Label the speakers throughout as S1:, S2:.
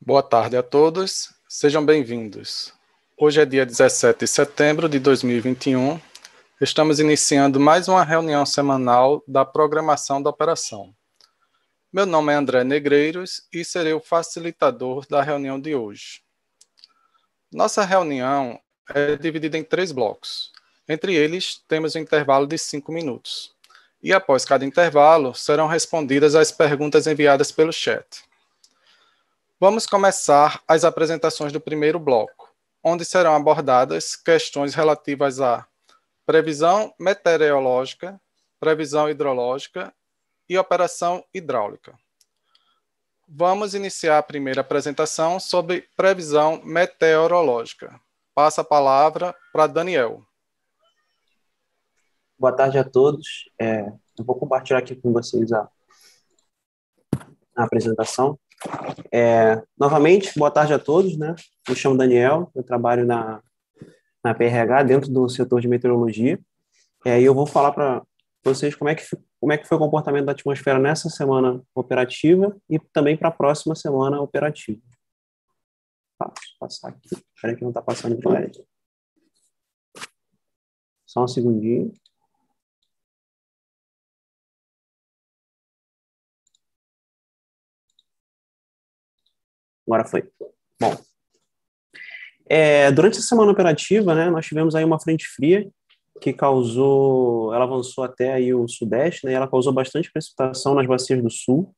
S1: Boa tarde a todos, sejam bem-vindos. Hoje é dia 17 de setembro de 2021, estamos iniciando mais uma reunião semanal da programação da operação. Meu nome é André Negreiros e serei o facilitador da reunião de hoje. Nossa reunião é dividida em 3 blocos. Entre eles, temos um intervalo de 5 minutos. E após cada intervalo, serão respondidas as perguntas enviadas pelo chat. Vamos começar as apresentações do primeiro bloco, onde serão abordadas questões relativas à previsão meteorológica, previsão hidrológica e operação hidráulica. Vamos iniciar a primeira apresentação sobre previsão meteorológica. Passa a palavra para Daniel.
S2: Boa tarde a todos. Eu vou compartilhar aqui com vocês a apresentação. Novamente, boa tarde a todos, né? Me chamo Daniel, eu trabalho na PRH, dentro do setor de meteorologia. E eu vou falar para vocês como é que foi o comportamento da atmosfera nessa semana operativa e também para a próxima semana operativa. Deixa eu passar aqui. Espera que não está passando o slide. Só um segundinho. Agora foi. Bom, durante a semana operativa, né, nós tivemos aí uma frente fria que ela avançou até aí o sudeste, né, e ela causou bastante precipitação nas bacias do sul,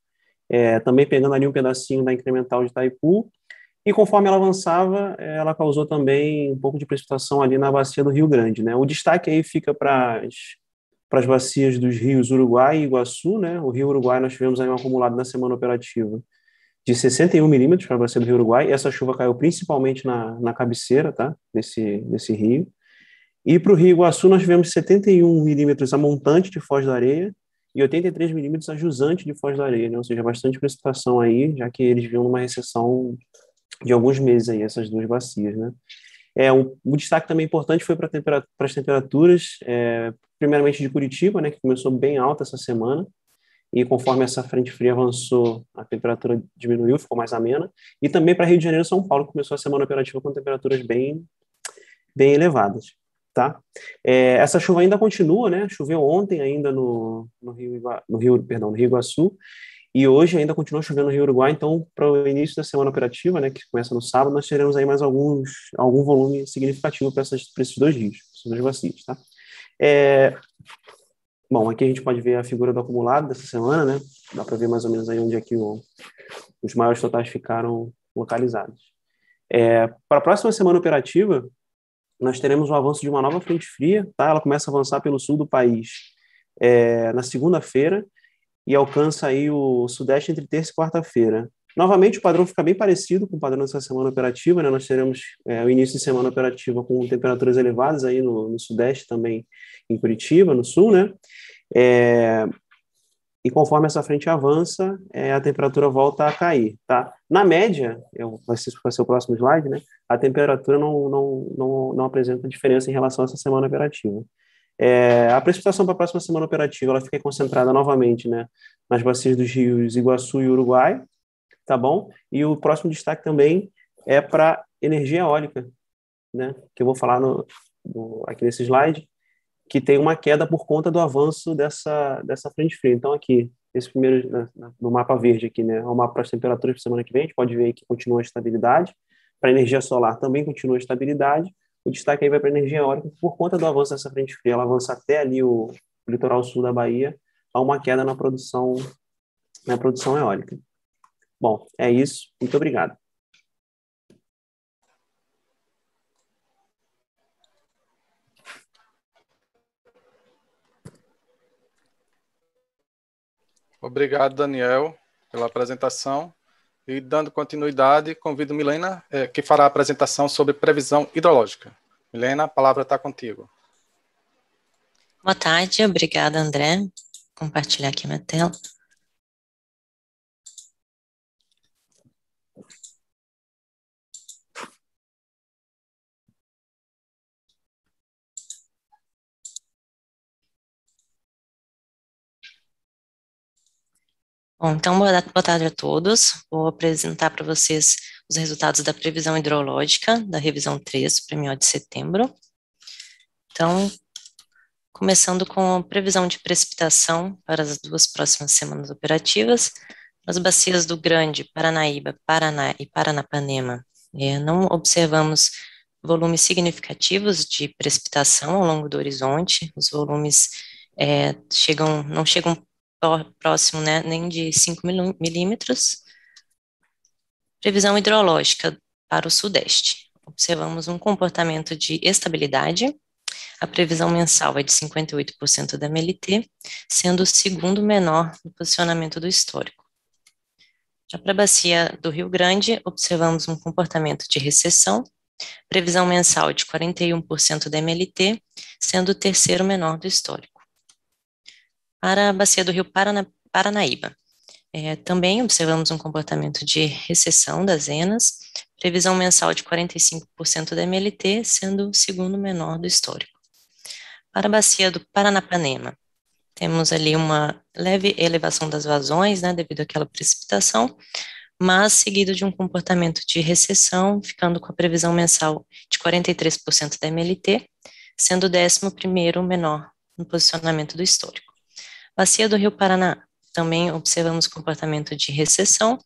S2: também pegando ali um pedacinho da incremental de Itaipu, e conforme ela avançava, ela causou também um pouco de precipitação ali na bacia do Rio Grande, né. O destaque aí fica para as bacias dos rios Uruguai e Iguaçu, né. O Rio Uruguai nós tivemos aí um acumulado na semana operativa de 61 milímetros para a bacia do Rio Uruguai. Essa chuva caiu principalmente na cabeceira, tá, desse rio. E para o Rio Iguaçu nós tivemos 71 milímetros a montante de Foz da Areia e 83 milímetros a jusante de Foz da Areia, né? Ou seja, bastante precipitação aí, já que eles vinham numa recessão de alguns meses aí, essas duas bacias, né? O destaque também importante foi para as temperaturas, primeiramente de Curitiba, né, que começou bem alta essa semana, e conforme essa frente fria avançou, a temperatura diminuiu, ficou mais amena, e também para Rio de Janeiro e São Paulo, que começou a semana operativa com temperaturas bem elevadas, tá? Essa chuva ainda continua, né? Choveu ontem ainda no Rio Iguaçu, e hoje ainda continua chovendo no Rio Uruguai, então para o início da semana operativa, né, que começa no sábado, nós teremos aí mais algum volume significativo para esses dois rios, essas duas bacias, tá? Bom, aqui a gente pode ver a figura do acumulado dessa semana, né? Dá para ver mais ou menos aí onde é que os maiores totais ficaram localizados. Para a próxima semana operativa, nós teremos o avanço de uma nova frente fria, tá? Ela começa a avançar pelo sul do país na segunda-feira e alcança aí o sudeste entre terça e quarta-feira. Novamente, o padrão fica bem parecido com o padrão dessa semana operativa, né? Nós teremos o início de semana operativa com temperaturas elevadas aí no sudeste também, em Curitiba, no sul, né? E conforme essa frente avança, a temperatura volta a cair, tá? Na média, vai ser o próximo slide, né? A temperatura não apresenta diferença em relação a essa semana operativa. A precipitação para a próxima semana operativa, ela fica concentrada novamente, né, nas bacias dos rios Iguaçu e Uruguai, tá bom? E o próximo destaque também é para energia eólica, né? Que eu vou falar aqui nesse slide, que tem uma queda por conta do avanço dessa frente fria. Então, aqui, esse primeiro, no mapa verde aqui, né, é o mapa para as temperaturas para semana que vem, a gente pode ver que continua a estabilidade. Para a energia solar também continua a estabilidade. O destaque aí vai para a energia eólica, por conta do avanço dessa frente fria, ela avança até ali o litoral sul da Bahia, há uma queda na produção eólica. Bom, é isso. Muito obrigado.
S1: Obrigado, Daniel, pela apresentação. E dando continuidade, convido Milena, que fará a apresentação sobre previsão hidrológica. Milena, a palavra está contigo.
S3: Boa tarde, obrigada, André. Vou compartilhar aqui minha tela. Bom, então, boa tarde a todos. Vou apresentar para vocês os resultados da previsão hidrológica da revisão 3 do PMO de setembro. Então, começando com a previsão de precipitação para as 2 próximas semanas operativas, nas bacias do Grande, Paranaíba, Paraná e Paranapanema, não observamos volumes significativos de precipitação ao longo do horizonte, os volumes não chegam próximo, né, nem de 5 milímetros. Previsão hidrológica para o Sudeste. Observamos um comportamento de estabilidade. A previsão mensal é de 58% da MLT, sendo o segundo menor no posicionamento do histórico. Já para a bacia do Rio Grande, observamos um comportamento de recessão. Previsão mensal de 41% da MLT, sendo o terceiro menor do histórico. Para a bacia do Rio Paranaíba, também observamos um comportamento de recessão das ENAs, previsão mensal de 45% da MLT, sendo o segundo menor do histórico. Para a bacia do Paranapanema, temos ali uma leve elevação das vazões, né, devido àquela precipitação, mas seguido de um comportamento de recessão, ficando com a previsão mensal de 43% da MLT, sendo o 11º menor no posicionamento do histórico. Bacia do Rio Paraná, também observamos comportamento de recessão,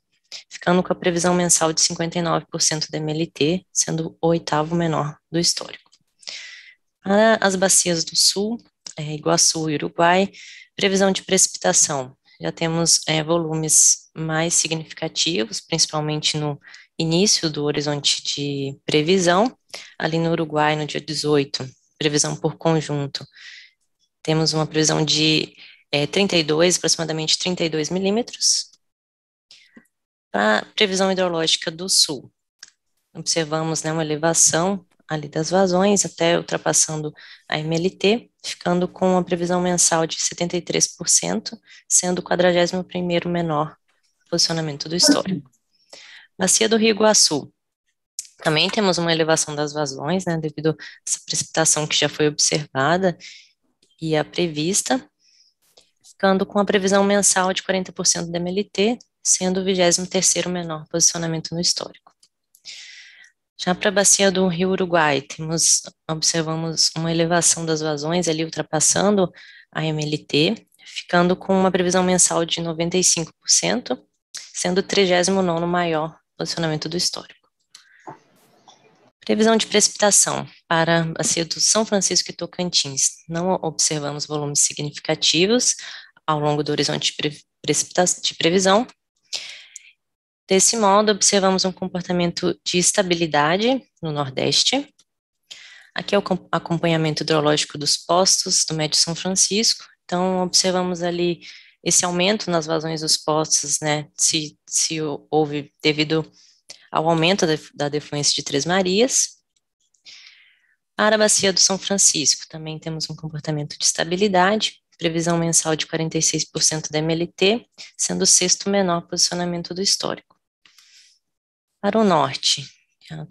S3: ficando com a previsão mensal de 59% da MLT, sendo o 8º menor do histórico. Para as bacias do Sul, Iguaçu e Uruguai, previsão de precipitação. Já temos volumes mais significativos, principalmente no início do horizonte de previsão, ali no Uruguai, no dia 18, previsão por conjunto. Temos uma previsão de aproximadamente 32 milímetros. Para a previsão hidrológica do Sul, observamos, né, uma elevação ali das vazões, até ultrapassando a MLT, ficando com a previsão mensal de 73%, sendo o 41º menor posicionamento do histórico. Bacia do Rio Iguaçu, também temos uma elevação das vazões, né, devido a essa precipitação que já foi observada e a prevista, ficando com a previsão mensal de 40% da MLT, sendo o 23º menor posicionamento no histórico. Já para a bacia do Rio Uruguai, observamos uma elevação das vazões ali ultrapassando a MLT, ficando com uma previsão mensal de 95%, sendo o 39º maior posicionamento do histórico. Previsão de precipitação para a bacia do São Francisco e Tocantins. Não observamos volumes significativos ao longo do horizonte de previsão. Desse modo, observamos um comportamento de estabilidade no Nordeste. Aqui é o acompanhamento hidrológico dos postos do Médio São Francisco. Então, observamos ali esse aumento nas vazões dos postos, né, se houve devido ao aumento da defluência de Três Marias. Para a bacia do São Francisco, também temos um comportamento de estabilidade, previsão mensal de 46% da MLT, sendo o 6º menor posicionamento do histórico. Para o norte,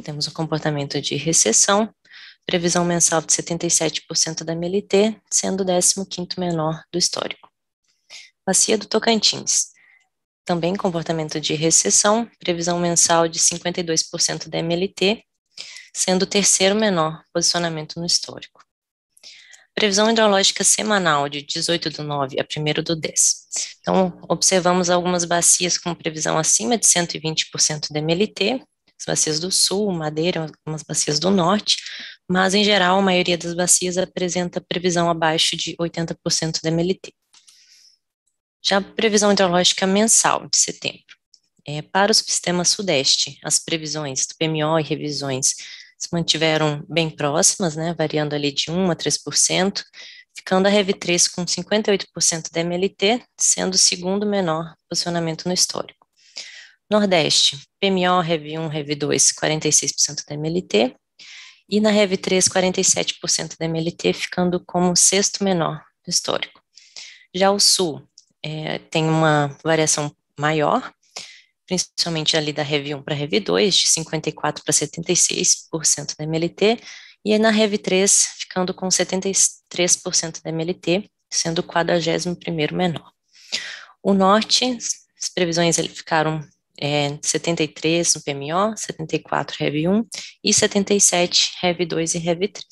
S3: temos um comportamento de recessão, previsão mensal de 77% da MLT, sendo o 15º menor do histórico. Bacia do Tocantins, também comportamento de recessão, previsão mensal de 52% da MLT, sendo o 3º menor posicionamento no histórico. Previsão hidrológica semanal de 18/9 a 1º/10. Então, observamos algumas bacias com previsão acima de 120% da MLT, as bacias do Sul, Madeira, algumas bacias do Norte, mas, em geral, a maioria das bacias apresenta previsão abaixo de 80% da MLT. Já a previsão hidrológica mensal de setembro. Para o sistema Sudeste, as previsões do PMO e revisões se mantiveram bem próximas, né, variando ali de 1% a 3%, ficando a REV3 com 58% da MLT, sendo o segundo menor posicionamento no histórico. Nordeste, PMO, REV1, REV2, 46% da MLT, e na REV3, 47% da MLT, ficando como o 6º menor do histórico. Já o Sul tem uma variação maior, principalmente ali da REV1 para a REV2, de 54% para 76% da MLT, e na REV3 ficando com 73% da MLT, sendo o 41º menor. O Norte as previsões ficaram 73 no PMO, 74 REV1 e 77 REV2 e REV3,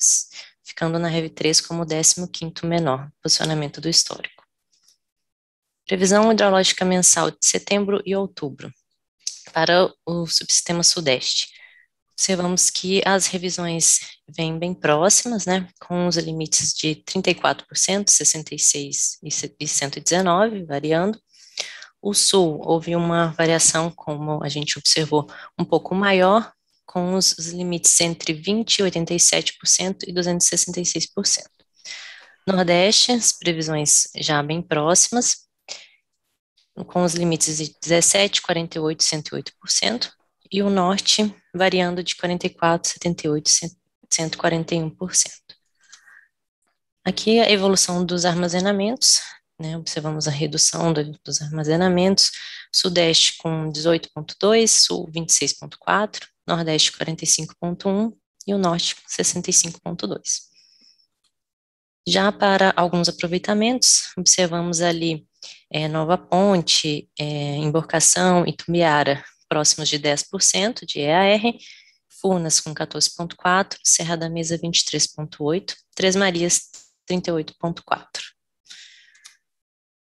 S3: ficando na REV3 como o 15º menor posicionamento do histórico. Previsão hidrológica mensal de setembro e outubro para o subsistema Sudeste. Observamos que as revisões vêm bem próximas, né, com os limites de 34%, 66% e 119%, variando. O Sul, houve uma variação, como a gente observou, um pouco maior, com os limites entre 20%, 87% e 266%. Nordeste, as previsões já bem próximas, com os limites de 17%, 48% e 108%, e o Norte variando de 44%, 78% e 141%. Aqui a evolução dos armazenamentos, né, observamos a redução dos armazenamentos, Sudeste com 18,2%, Sul 26,4%, Nordeste 45,1% e o Norte 65,2%. Já para alguns aproveitamentos, observamos ali Nova Ponte, Emborcação e Itumiara, próximos de 10% de EAR, Furnas com 14,4%, Serra da Mesa 23,8%, Três Marias 38,4%.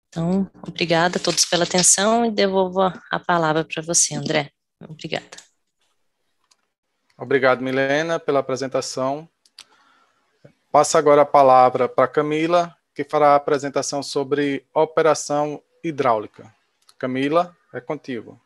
S3: Então, obrigada a todos pela atenção e devolvo a palavra para você, André. Obrigada.
S1: Obrigado, Milena, pela apresentação. Passo agora a palavra para Camila, que fará a apresentação sobre operação hidráulica. Camila, é contigo.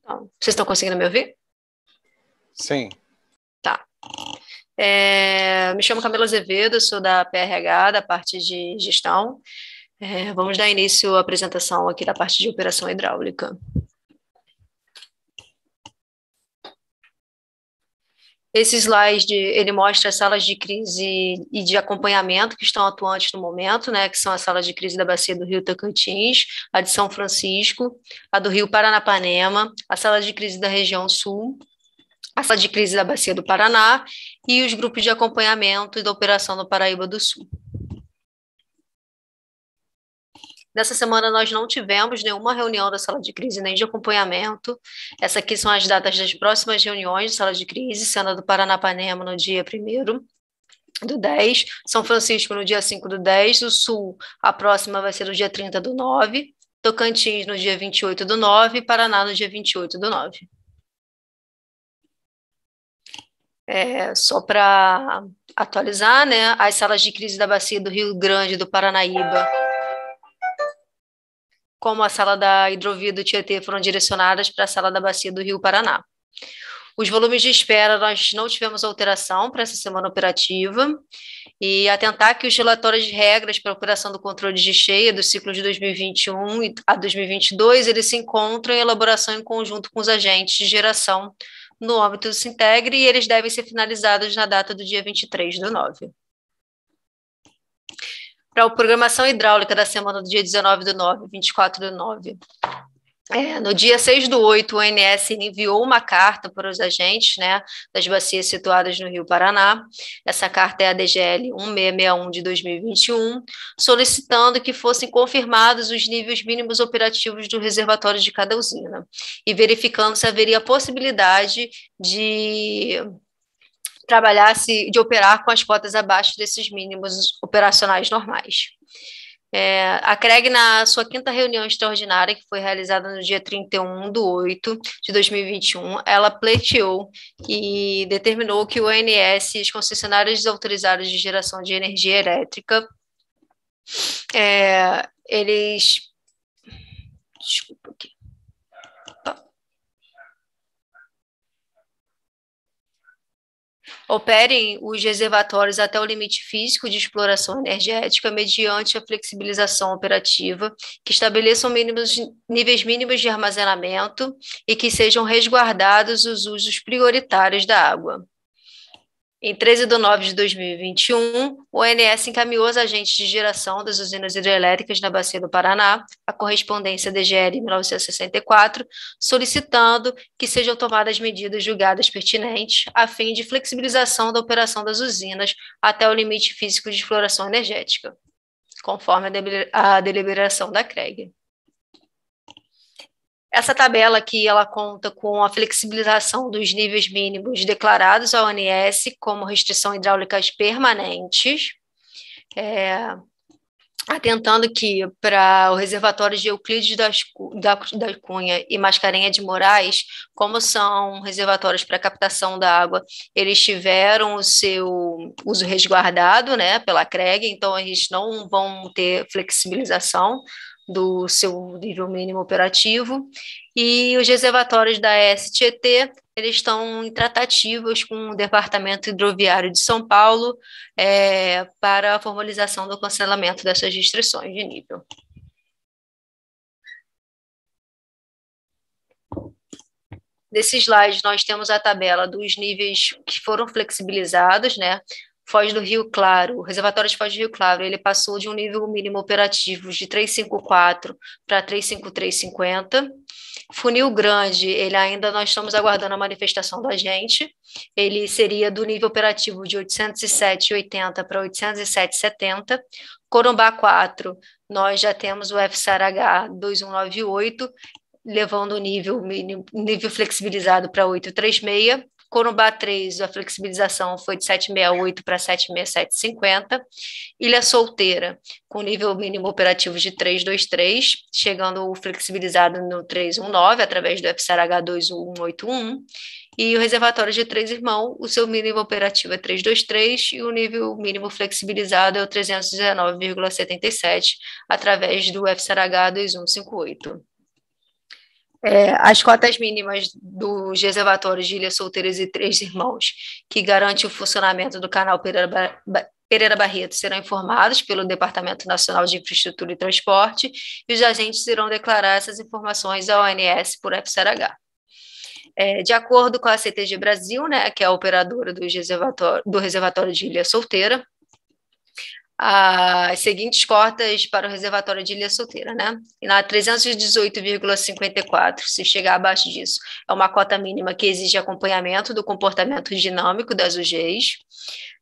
S4: Então, vocês estão conseguindo me ouvir?
S1: Sim.
S4: Tá. Me chamo Camila Azevedo, sou da PRH, da parte de gestão. Vamos dar início à apresentação aqui da parte de operação hidráulica. Esse slide, ele mostra as salas de crise e de acompanhamento que estão atuantes no momento, né, que são as salas de crise da bacia do Rio Tocantins, a de São Francisco, a do Rio Paranapanema, a sala de crise da região sul, a sala de crise da bacia do Paraná e os grupos de acompanhamento e da operação do Paraíba do Sul. Nessa semana nós não tivemos nenhuma reunião da sala de crise nem de acompanhamento. Essas aqui são as datas das próximas reuniões de sala de crise, sendo a do Paranapanema no dia 1º do 10, São Francisco no dia 5 do 10, o Sul, a próxima vai ser no dia 30 do 9, Tocantins no dia 28 do 9 e Paraná no dia 28 do 9. Só para atualizar, né, as salas de crise da bacia do Rio Grande do Paranaíba, como a sala da hidrovia do Tietê, foram direcionadas para a sala da bacia do Rio Paraná. Os volumes de espera, nós não tivemos alteração para essa semana operativa, e atentar que os relatórios de regras para a operação do controle de cheia do ciclo de 2021 a 2022, eles se encontram em elaboração em conjunto com os agentes de geração no âmbito do Sintegre, e eles devem ser finalizados na data do dia 23 do 9. Para a programação hidráulica da semana do dia 19 do 9, 24 do 9. No dia 6 do 8, o ONS enviou uma carta para os agentes, né, das bacias situadas no Rio Paraná. Essa carta é a DGL 1661 de 2021, solicitando que fossem confirmados os níveis mínimos operativos do reservatório de cada usina e verificando se haveria a possibilidade de de operar com as cotas abaixo desses mínimos operacionais normais. A CREG, na sua 5ª reunião extraordinária, que foi realizada no dia 31/8/2021, ela pleiteou e determinou que o ONS e os concessionários desautorizados de geração de energia elétrica, eles... Desculpa aqui. Operem os reservatórios até o limite físico de exploração energética mediante a flexibilização operativa, que estabeleçam níveis mínimos de armazenamento e que sejam resguardados os usos prioritários da água. Em 13/9/2021, o ONS encaminhou aos agentes de geração das usinas hidrelétricas na Bacia do Paraná a correspondência DGL 1964, solicitando que sejam tomadas medidas julgadas pertinentes a fim de flexibilização da operação das usinas até o limite físico de exploração energética, conforme a deliberação da CREG. Essa tabela aqui, ela conta com a flexibilização dos níveis mínimos declarados à ONS como restrição hidráulicas permanentes, atentando que para o reservatório de Euclides da Cunha e Mascarenhas de Moraes, como são reservatórios para captação da água, eles tiveram o seu uso resguardado, né, pela CREG, então eles não vão ter flexibilização do seu nível mínimo operativo, e os reservatórios da STT, eles estão em tratativas com o Departamento Hidroviário de São Paulo para a formalização do cancelamento dessas restrições de nível. Nesse slide, nós temos a tabela dos níveis que foram flexibilizados, né? Foz do Rio Claro, o reservatório de Foz do Rio Claro, ele passou de um nível mínimo operativo de 354 para 35350. Funil Grande, nós estamos aguardando a manifestação do agente, ele seria do nível operativo de 807,80 para 807,70. Corumbá 4, nós já temos o FSARH 2198, levando o nível flexibilizado para 836. Corumbá 3, a flexibilização foi de 768 para 76750. Ilha Solteira, com nível mínimo operativo de 323, chegando flexibilizado no 319, através do FSARH 2181. E o reservatório de Três Irmãos, o seu mínimo operativo é 323 e o nível mínimo flexibilizado é o 319,77, através do FSARH 2158. As cotas mínimas dos reservatórios de Ilha Solteiras e Três Irmãos, que garante o funcionamento do canal Pereira Barreto, serão informados pelo Departamento Nacional de Infraestrutura e Transporte, e os agentes irão declarar essas informações à ONS por FSARH. De acordo com a CTG Brasil, né, que é a operadora do reservatório de Ilha Solteira, as seguintes cotas para o reservatório de Ilha Solteira, né? E na 318,54, se chegar abaixo disso, é uma cota mínima que exige acompanhamento do comportamento dinâmico das UGs.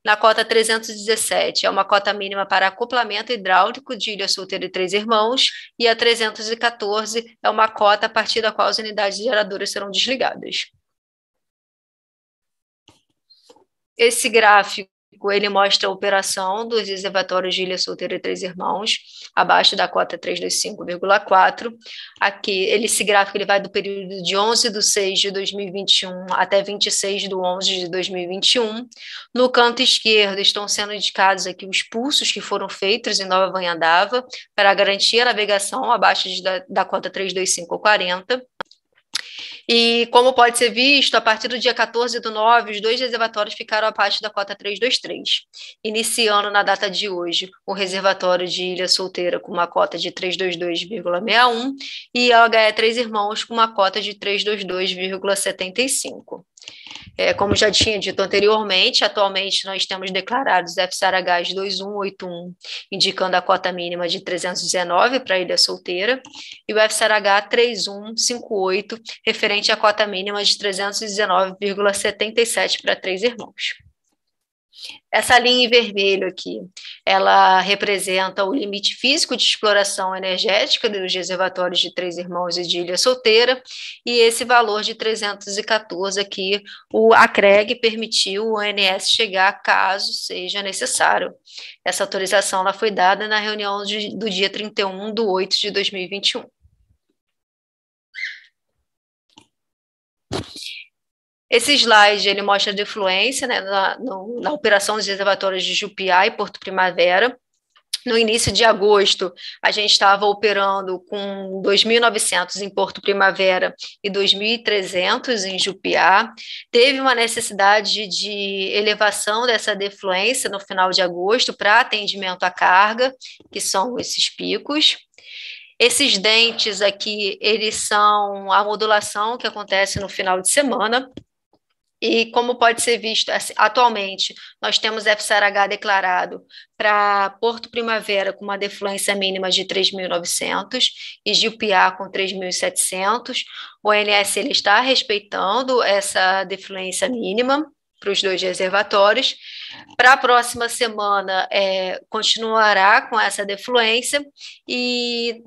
S4: Na cota 317, é uma cota mínima para acoplamento hidráulico de Ilha Solteira e Três Irmãos, e a 314 é uma cota a partir da qual as unidades geradoras serão desligadas. Esse gráfico, ele mostra a operação dos reservatórios de Ilha Solteira e Três Irmãos, abaixo da cota 325,4. Aqui, esse gráfico ele vai do período de 11/6/2021 até 26/11/2021. No canto esquerdo estão sendo indicados aqui os pulsos que foram feitos em Nova Vanhandava para garantir a navegação abaixo da cota 325,40. E, como pode ser visto, a partir do dia 14/9, os dois reservatórios ficaram abaixo da cota 323, iniciando na data de hoje o reservatório de Ilha Solteira com uma cota de 322,61 e a OHE Três Irmãos com uma cota de 322,75. Como já tinha dito anteriormente, atualmente nós temos declarados FSARHs 2181, indicando a cota mínima de 319 para a Ilha Solteira, e o FSARH 3158, referente à cota mínima de 319,77 para Três Irmãos. Essa linha em vermelho aqui, ela representa o limite físico de exploração energética dos reservatórios de Três Irmãos e de Ilha Solteira, e esse valor de 314 aqui, a CREG permitiu o ONS chegar caso seja necessário. Essa autorização ela foi dada na reunião do dia 31/8/2021. Esse slide ele mostra a defluência, né, na operação dos reservatórios de Jupiá e Porto Primavera. No início de agosto, a gente estava operando com 2.900 em Porto Primavera e 2.300 em Jupiá. Teve uma necessidade de elevação dessa defluência no final de agosto para atendimento à carga, que são esses picos. Esses dentes aqui, eles são a modulação que acontece no final de semana. E como pode ser visto, atualmente, nós temos FSARH declarado para Porto Primavera com uma defluência mínima de 3.900 e Jupiá com 3.700. O ONS ele está respeitando essa defluência mínima para os dois reservatórios. Para a próxima semana, continuará com essa defluência e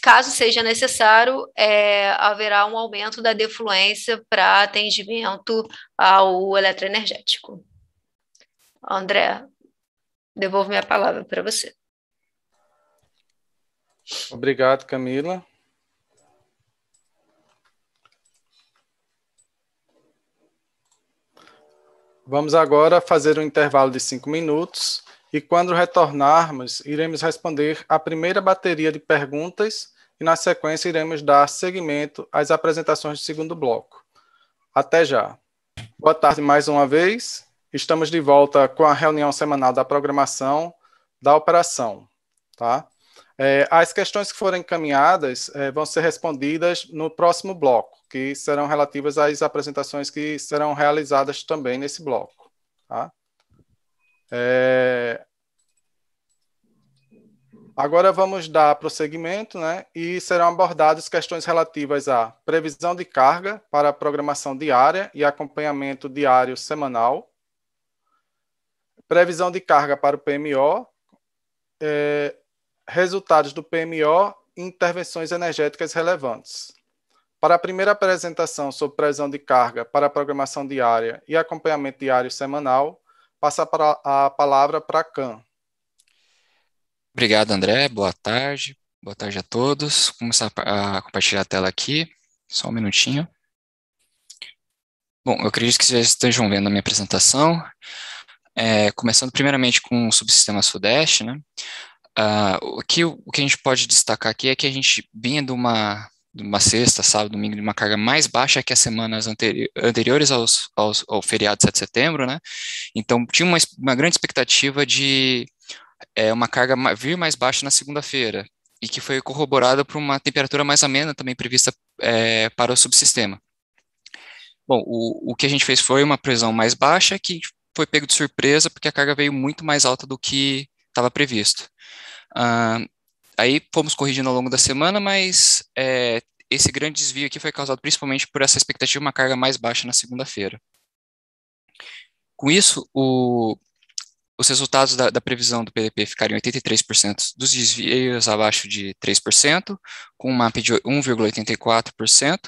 S4: caso seja necessário, haverá um aumento da defluência para atendimento ao eletroenergético. André, devolvo minha palavra para você.
S1: Obrigado, Camila. Vamos agora fazer um intervalo de 5 minutos. E quando retornarmos, iremos responder a primeira bateria de perguntas e, na sequência, iremos dar seguimento às apresentações do segundo bloco. Até já. Boa tarde mais uma vez. Estamos de volta com a reunião semanal da programação da operação. Tá? As questões que forem encaminhadas vão ser respondidas no próximo bloco, que serão relativas às apresentações que serão realizadas também nesse bloco. Tá? Agora vamos dar prosseguimento, né? E serão abordadas questões relativas à previsão de carga para a programação diária e acompanhamento diário semanal, previsão de carga para o PMO, resultados do PMO e intervenções energéticas relevantes. Para a primeira apresentação sobre previsão de carga para a programação diária e acompanhamento diário semanal, passa a palavra para a CAN.
S5: Obrigado, André. Boa tarde. Boa tarde a todos. Vou começar a compartilhar a tela aqui. Só um minutinho. Bom, eu acredito que vocês já estejam vendo a minha apresentação. Começando primeiramente com o subsistema Sudeste, né? O que a gente pode destacar aqui é que a gente vinha de uma sexta, sábado, domingo, de uma carga mais baixa que as semanas anteriores ao feriado de 7 de setembro, né? Então, tinha uma grande expectativa de uma carga vir mais baixa na segunda-feira, e que foi corroborada por uma temperatura mais amena também prevista para o subsistema. Bom, o que a gente fez foi uma previsão mais baixa, que foi pego de surpresa, porque a carga veio muito mais alta do que estava previsto. Aí fomos corrigindo ao longo da semana, mas esse grande desvio aqui foi causado principalmente por essa expectativa de uma carga mais baixa na segunda-feira. Com isso, os resultados da previsão do PDP ficaram em 83% dos desvios abaixo de 3%, com um MAP de 1,84%,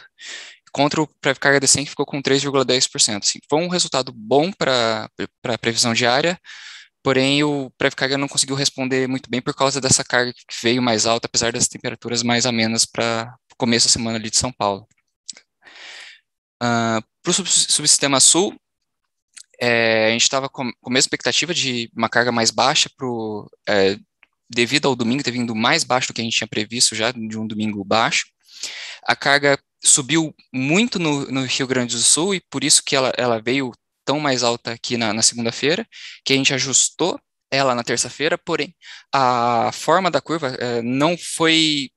S5: contra o pré-carga decente que ficou com 3,10%. Assim, foi um resultado bom para a previsão diária, porém o pré-carga não conseguiu responder muito bem por causa dessa carga que veio mais alta, apesar das temperaturas mais amenas para o começo da semana ali de São Paulo. Para o subsistema Sul, a gente estava com a mesma expectativa de uma carga mais baixa, devido ao domingo ter vindo mais baixo do que a gente tinha previsto já, de um domingo baixo. A carga subiu muito no Rio Grande do Sul, e por isso que ela veio tão mais alta aqui na segunda-feira, que a gente ajustou ela na terça-feira, porém a forma da curva não foi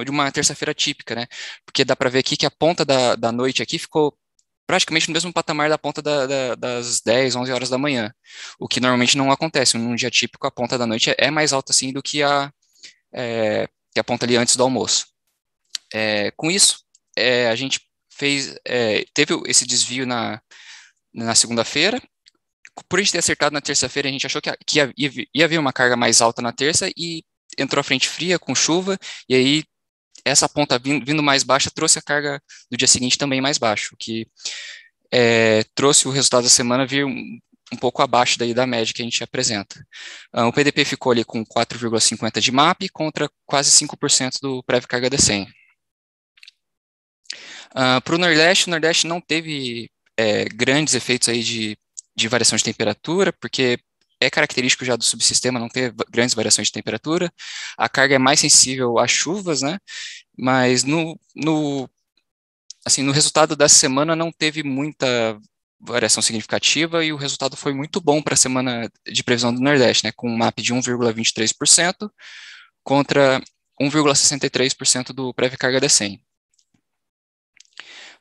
S5: de uma terça-feira típica, né? Porque dá para ver aqui que a ponta da noite aqui ficou praticamente no mesmo patamar da ponta das 10, 11 horas da manhã, o que normalmente não acontece. Num dia típico, a ponta da noite é mais alta assim do que a ponta ali antes do almoço. Com isso, a gente teve esse desvio na segunda-feira, por a gente ter acertado na terça-feira, a gente achou que ia haver uma carga mais alta na terça e entrou a frente fria com chuva, e aí essa ponta vindo mais baixa trouxe a carga do dia seguinte também mais baixo, que trouxe o resultado da semana vir um pouco abaixo daí da média que a gente apresenta. O PDP ficou ali com 4,50 de MAP contra quase 5% do prévio carga D100. Para o Nordeste não teve grandes efeitos aí de variação de temperatura, porque é característico já do subsistema não ter grandes variações de temperatura. A carga é mais sensível às chuvas, né? Mas no resultado dessa semana não teve muita variação significativa e o resultado foi muito bom para a semana de previsão do Nordeste, né? Com um MAP de 1,23% contra 1,63% do prévio carga D100.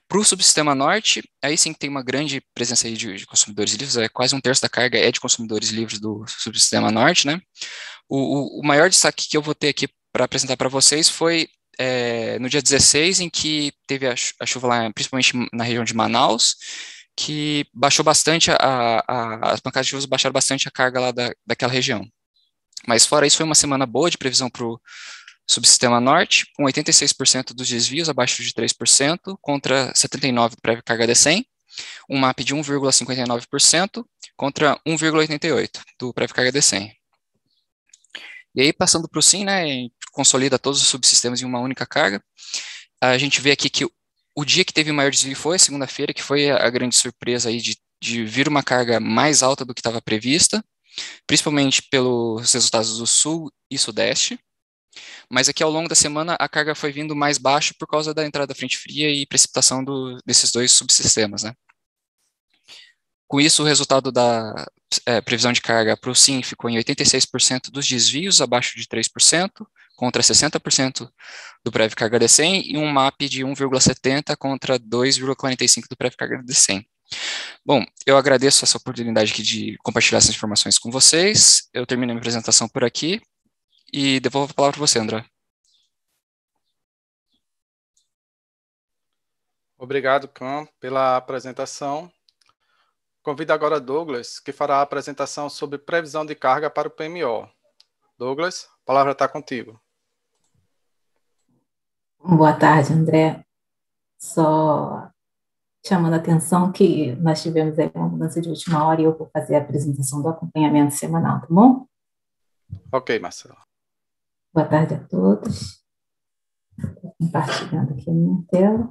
S5: Para o subsistema Norte, aí sim que tem uma grande presença aí de consumidores livres, quase 1/3 da carga é de consumidores livres do subsistema Norte, né? O maior destaque que eu vou ter aqui para apresentar para vocês foi no dia 16, em que teve a chuva lá, principalmente na região de Manaus, que baixou bastante, as pancadas de chuvas baixaram bastante a carga lá daquela região. Mas fora isso, foi uma semana boa de previsão para o subsistema Norte, com 86% dos desvios abaixo de 3%, contra 79% do prévio carga D100, um MAP de 1,59% contra 1,88% do prévio carga D100. E aí, passando para o SIM, né, consolida todos os subsistemas em uma única carga. A gente vê aqui que o dia que teve o maior desvio foi a segunda-feira, que foi a grande surpresa aí de vir uma carga mais alta do que estava prevista, principalmente pelos resultados do Sul e Sudeste. Mas aqui ao longo da semana a carga foi vindo mais baixa por causa da entrada da frente fria e precipitação desses dois subsistemas, né? Com isso, o resultado da previsão de carga para o SIM ficou em 86% dos desvios, abaixo de 3%, contra 60% do prévio carga D100, e um MAP de 1,70 contra 2,45 do prévio carga D100. Bom, eu agradeço essa oportunidade aqui de compartilhar essas informações com vocês. Eu termino a minha apresentação por aqui e devolvo a palavra para você, André.
S1: Obrigado, Cam, pela apresentação. Convido agora Douglas, que fará a apresentação sobre previsão de carga para o PMO. Douglas, a palavra está contigo.
S6: Boa tarde, André. Só chamando a atenção que nós tivemos aí uma mudança de última hora e eu vou fazer a apresentação do acompanhamento semanal, tá bom?
S1: Ok, Marcelo.
S6: Boa tarde a todos. Estou compartilhando aqui a minha tela.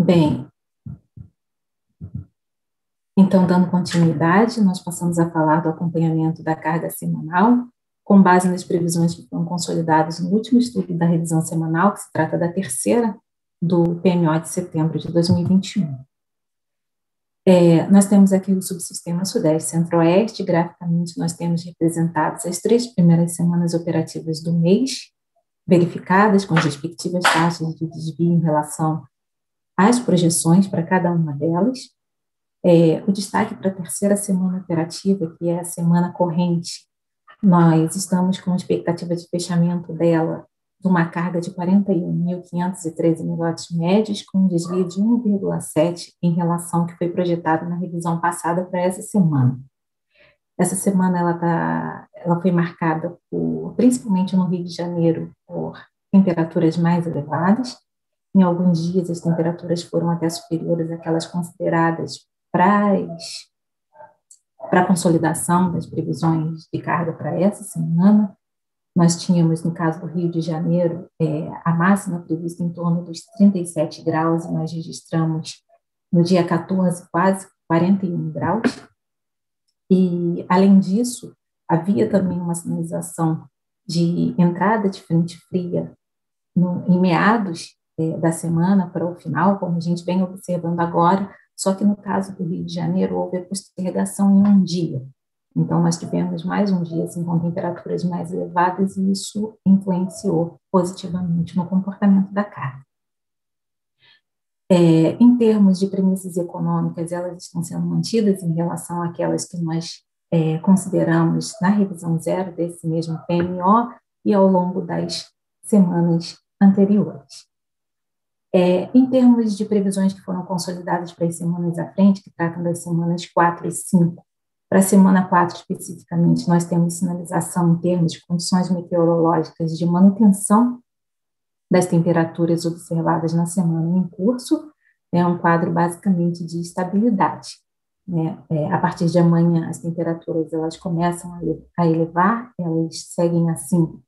S6: Bem, então, dando continuidade, nós passamos a falar do acompanhamento da carga semanal, com base nas previsões que foram consolidadas no último estudo da revisão semanal, que se trata da terceira do PMO de setembro de 2021. Nós temos aqui o subsistema Sudeste Centro-Oeste, graficamente nós temos representadas as 3 primeiras semanas operativas do mês, verificadas com as respectivas taxas de desvio em relação às projeções para cada uma delas. O destaque para a terceira semana operativa, que é a semana corrente, nós estamos com expectativa de fechamento dela de uma carga de 41.513 megawatts médios, com um desvio de 1,7 em relação ao que foi projetado na revisão passada para essa semana. Essa semana ela foi marcada principalmente no Rio de Janeiro, por temperaturas mais elevadas. Em alguns dias as temperaturas foram até superiores àquelas consideradas para a consolidação das previsões de carga para essa semana. Nós tínhamos, no caso do Rio de Janeiro, a máxima prevista em torno dos 37 graus, e nós registramos no dia 14 quase 41 graus. E, além disso, havia também uma sinalização de entrada de frente fria em meados da semana para o final, como a gente vem observando agora, só que no caso do Rio de Janeiro houve a postergação em um dia. Então, nós tivemos mais um dia assim, com temperaturas mais elevadas e isso influenciou positivamente no comportamento da carga. Em termos de premissas econômicas, elas estão sendo mantidas em relação àquelas que nós consideramos na revisão 0 desse mesmo PMO e ao longo das semanas anteriores. Em termos de previsões que foram consolidadas para as semanas à frente, que tratam das semanas 4 e 5, para a semana 4 especificamente, nós temos sinalização em termos de condições meteorológicas de manutenção das temperaturas observadas na semana em curso, é um quadro basicamente de estabilidade. A partir de amanhã, as temperaturas elas começam a elevar, elas seguem assim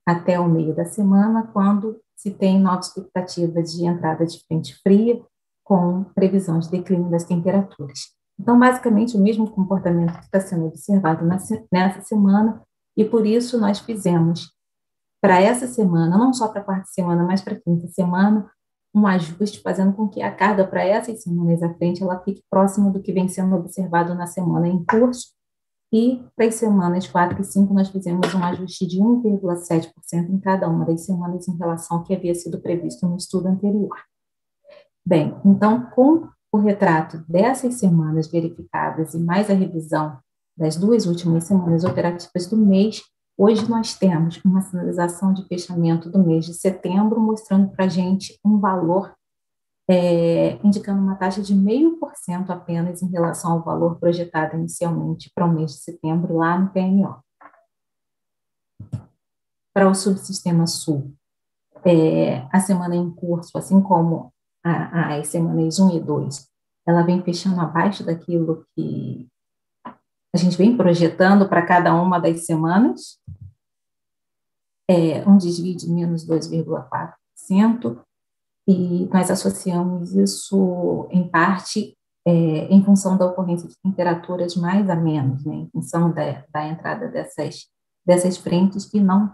S6: até o meio da semana, quando se tem nova expectativa de entrada de frente fria, com previsão de declínio das temperaturas. Então, basicamente, o mesmo comportamento que está sendo observado nessa semana, e por isso nós fizemos, para essa semana, não só para a quarta semana, mas para a quinta semana, um ajuste, fazendo com que a carga para essas semanas à frente ela fique próxima do que vem sendo observado na semana em curso, e para as semanas 4 e 5 nós fizemos um ajuste de 1,7% em cada uma das semanas em relação ao que havia sido previsto no estudo anterior. Bem, então, com o retrato dessas semanas verificadas e mais a revisão das 2 últimas semanas operativas do mês, hoje nós temos uma sinalização de fechamento do mês de setembro, mostrando para a gente um valor indicando uma taxa de 0,5% apenas em relação ao valor projetado inicialmente para o mês de setembro lá no PMO. Para o subsistema sul, a semana em curso, assim como as semanas 1 e 2, ela vem fechando abaixo daquilo que a gente vem projetando para cada uma das semanas, um desvio de menos 2,4%, e nós associamos isso, em parte, em função da ocorrência de temperaturas mais a menos, em função da entrada dessas frentes que não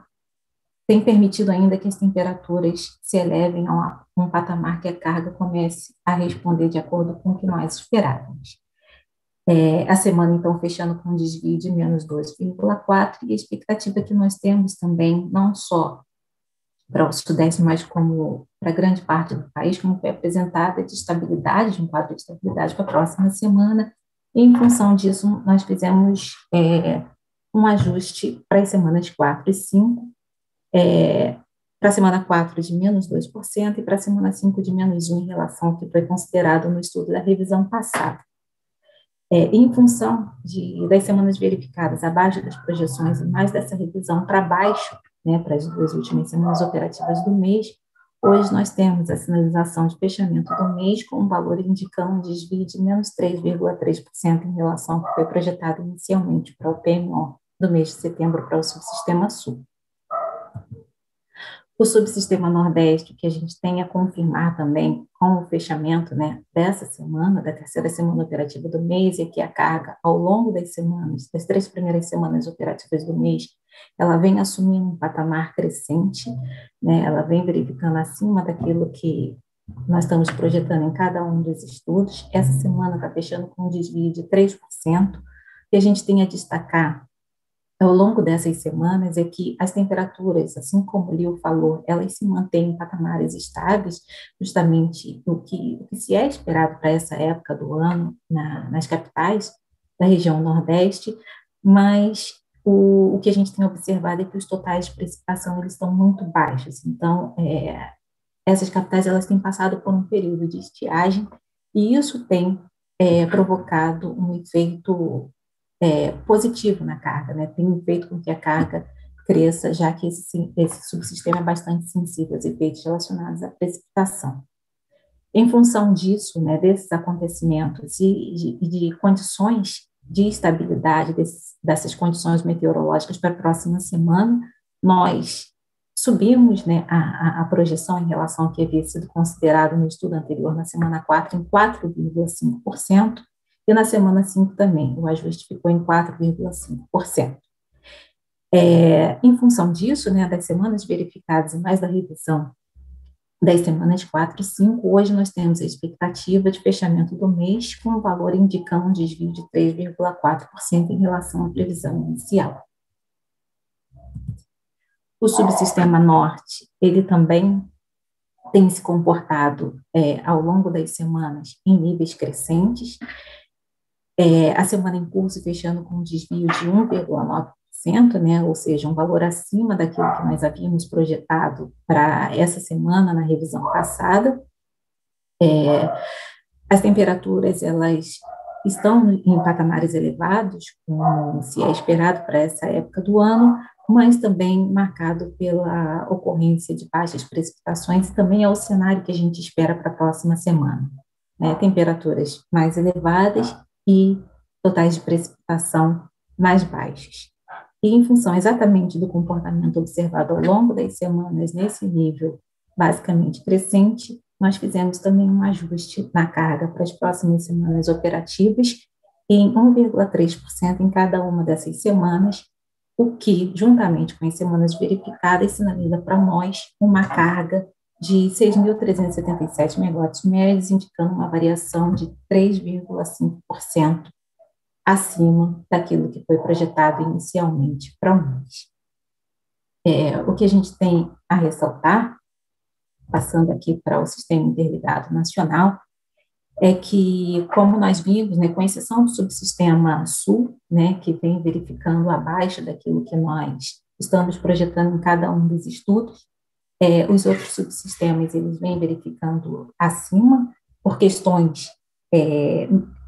S6: tem permitido ainda que as temperaturas se elevem a um patamar que a carga comece a responder de acordo com o que nós esperávamos. A semana, então, fechando com um desvio de menos 2,4%, e a expectativa que nós temos também, não só para o Sudeste, mas como para grande parte do país, como foi apresentada, de estabilidade, de um quadro de estabilidade para a próxima semana, e em função disso, nós fizemos um ajuste para as semanas 4 e 5, para a semana 4 de menos 2% e para a semana 5 de menos 1% em relação ao que foi considerado no estudo da revisão passada. Em função das semanas verificadas abaixo das projeções e mais dessa revisão para baixo, para as 2 últimas semanas operativas do mês, hoje nós temos a sinalização de fechamento do mês com um valor indicando um desvio de menos 3,3% em relação ao que foi projetado inicialmente para o PMO do mês de setembro para o subsistema sul. O subsistema Nordeste, que a gente tem a confirmar também com o fechamento dessa semana, da terceira semana operativa do mês, e que a carga, ao longo das semanas, das 3 primeiras semanas operativas do mês, ela vem assumindo um patamar crescente, ela vem verificando acima daquilo que nós estamos projetando em cada um dos estudos. Essa semana está fechando com um desvio de 3%, que a gente tem a destacar ao longo dessas semanas é que as temperaturas, assim como o Lio falou, elas se mantêm em patamares estáveis, justamente o que se é esperado para essa época do ano nas capitais da região Nordeste, mas o que a gente tem observado é que os totais de precipitação eles estão muito baixos. Então, essas capitais elas têm passado por um período de estiagem e isso tem provocado um efeito positivo na carga, tem feito com que a carga cresça, já que esse subsistema é bastante sensível aos efeitos relacionados à precipitação. Em função disso, desses acontecimentos e de condições de estabilidade dessas condições meteorológicas para a próxima semana, nós subimos a projeção em relação ao que havia sido considerado no estudo anterior, na semana 4, em 4,5%, e na semana 5 também, o ajuste ficou em 4,5%. Em função disso, das semanas verificadas e mais da revisão das semanas 4 e 5, hoje nós temos a expectativa de fechamento do mês com um valor indicando um desvio de 3,4% em relação à previsão inicial. O subsistema norte, ele também tem se comportado ao longo das semanas em níveis crescentes, a semana em curso fechando com um desvio de 1,9%, ou seja, um valor acima daquilo que nós havíamos projetado para essa semana na revisão passada, As temperaturas, elas estão em patamares elevados, como se é esperado para essa época do ano, mas também marcado pela ocorrência de baixas precipitações, também é o cenário que a gente espera para a próxima semana, né? Temperaturas mais elevadas e totais de precipitação mais baixos. E em função exatamente do comportamento observado ao longo das semanas nesse nível basicamente crescente, nós fizemos também um ajuste na carga para as próximas semanas operativas em 1,3% em cada uma dessas semanas, o que, juntamente com as semanas verificadas, sinaliza para nós uma carga de 6.377 megawatts médios, indicando uma variação de 3,5% acima daquilo que foi projetado inicialmente para o mês. O que a gente tem a ressaltar, passando aqui para o Sistema Interligado Nacional, é que, como nós vimos, né, com exceção do subsistema Sul, né, que vem verificando abaixo daquilo que nós estamos projetando em cada um dos estudos, os outros subsistemas eles vêm verificando acima por questões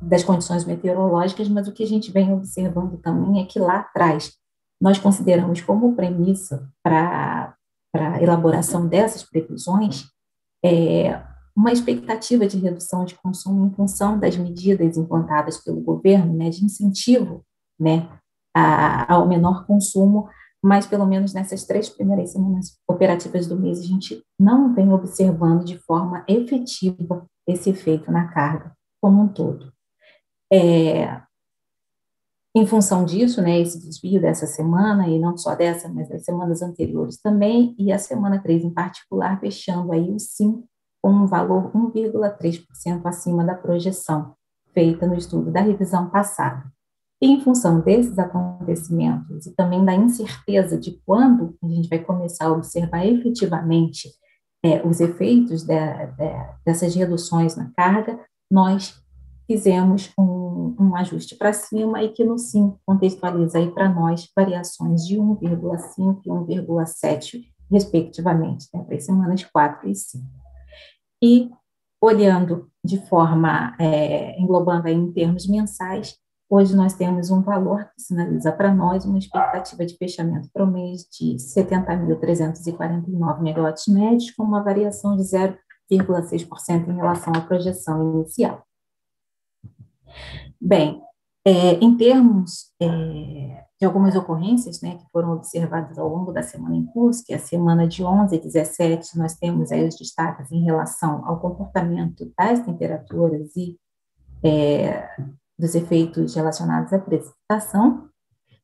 S6: das condições meteorológicas, mas o que a gente vem observando também é que lá atrás nós consideramos como premissa para a elaboração dessas previsões uma expectativa de redução de consumo em função das medidas implantadas pelo governo, né, de incentivo, né, ao menor consumo, mas pelo menos nessas 3 primeiras semanas operativas do mês a gente não vem observando de forma efetiva esse efeito na carga como um todo. Em função disso, né, esse desvio dessa semana, e não só dessa, mas das semanas anteriores também, e a semana 3 em particular, fechando aí o SIM com um valor 1,3% acima da projeção feita no estudo da revisão passada. E em função desses acontecimentos e também da incerteza de quando a gente vai começar a observar efetivamente os efeitos dessas reduções na carga, nós fizemos um ajuste para cima e que no SIM contextualiza aí para nós variações de 1,5 e 1,7, respectivamente, né, para as semanas 4 e 5. E, olhando de forma, englobando aí em termos mensais, hoje nós temos um valor que sinaliza para nós uma expectativa de fechamento para o mês de 70.349 megawatts médios, com uma variação de 0,6% em relação à projeção inicial. Bem, em termos de algumas ocorrências, né, que foram observadas ao longo da semana em curso, que é a semana de 11 e 17, nós temos aí os destaques em relação ao comportamento das temperaturas e dos efeitos relacionados à precipitação.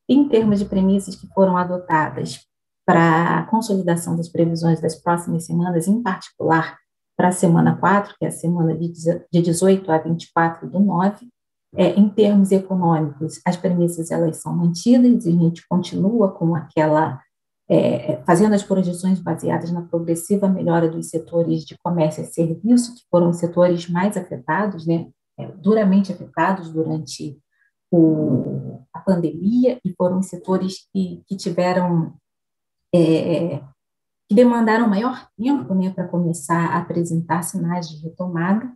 S6: Em termos de premissas que foram adotadas para a consolidação das previsões das próximas semanas, em particular para a semana 4, que é a semana de 18 a 24/9, em termos econômicos, as premissas elas são mantidas e a gente continua com aquela, fazendo as projeções baseadas na progressiva melhora dos setores de comércio e serviço, que foram os setores mais afetados, né, duramente afetados durante a pandemia, e foram os setores que tiveram, que demandaram maior tempo, né, para começar a apresentar sinais de retomada.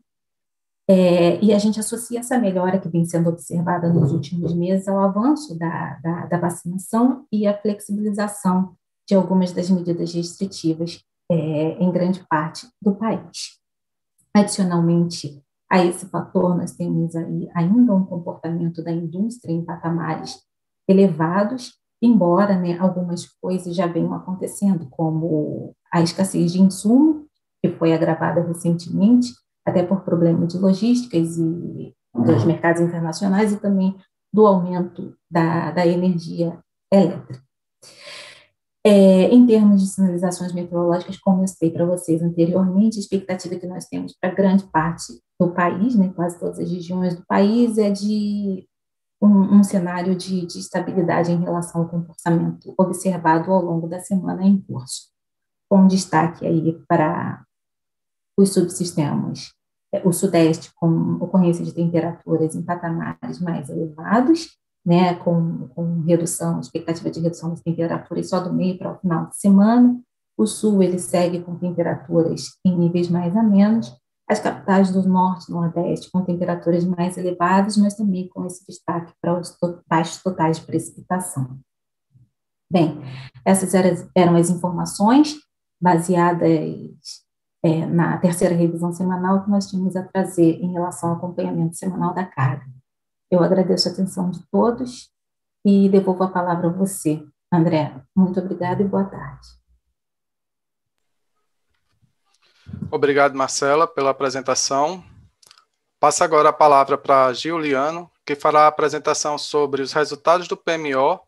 S6: E a gente associa essa melhora que vem sendo observada nos últimos meses ao avanço da vacinação e à flexibilização de algumas das medidas restritivas em grande parte do país. Adicionalmente a esse fator, nós temos aí ainda um comportamento da indústria em patamares elevados, embora, né, algumas coisas já venham acontecendo, como a escassez de insumo, que foi agravada recentemente, até por problemas de logísticas e dos mercados internacionais e também do aumento da energia elétrica. Em termos de sinalizações meteorológicas, como eu citei para vocês anteriormente, a expectativa que nós temos para grande parte do país, né, quase todas as regiões do país, é de um cenário de estabilidade em relação ao comportamento observado ao longo da semana em curso, com destaque aí para os subsistemas, o Sudeste com ocorrência de temperaturas em patamares mais elevados, né, com expectativa de redução das temperaturas só do meio para o final de semana. O Sul, ele segue com temperaturas em níveis mais amenos, as capitais do Norte e Nordeste com temperaturas mais elevadas, mas também com esse destaque para os baixos totais de precipitação. Bem, essas eram as informações baseadas na terceira revisão semanal que nós tínhamos a trazer em relação ao acompanhamento semanal da carga. Eu agradeço a atenção de todos e devolvo a palavra a você, André. Muito obrigada e boa tarde.
S1: Obrigado, Marcela, pela apresentação. Passo agora a palavra para Giuliano, que fará a apresentação sobre os resultados do PMO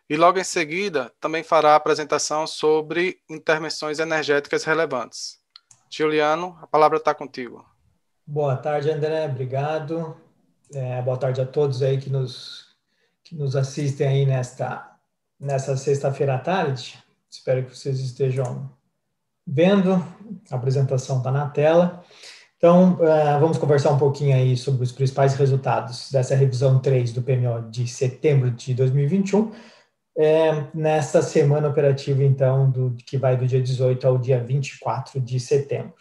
S1: e logo em seguida também fará a apresentação sobre intervenções energéticas relevantes. Giuliano, a palavra está contigo.
S7: Boa tarde, André, obrigado. Boa tarde a todos aí que nos assistem aí nessa sexta-feira à tarde. Espero que vocês estejam vendo, a apresentação está na tela. Então, vamos conversar um pouquinho aí sobre os principais resultados dessa revisão 3 do PMO de setembro de 2021, nesta semana operativa, então, que vai do dia 18 ao dia 24 de setembro.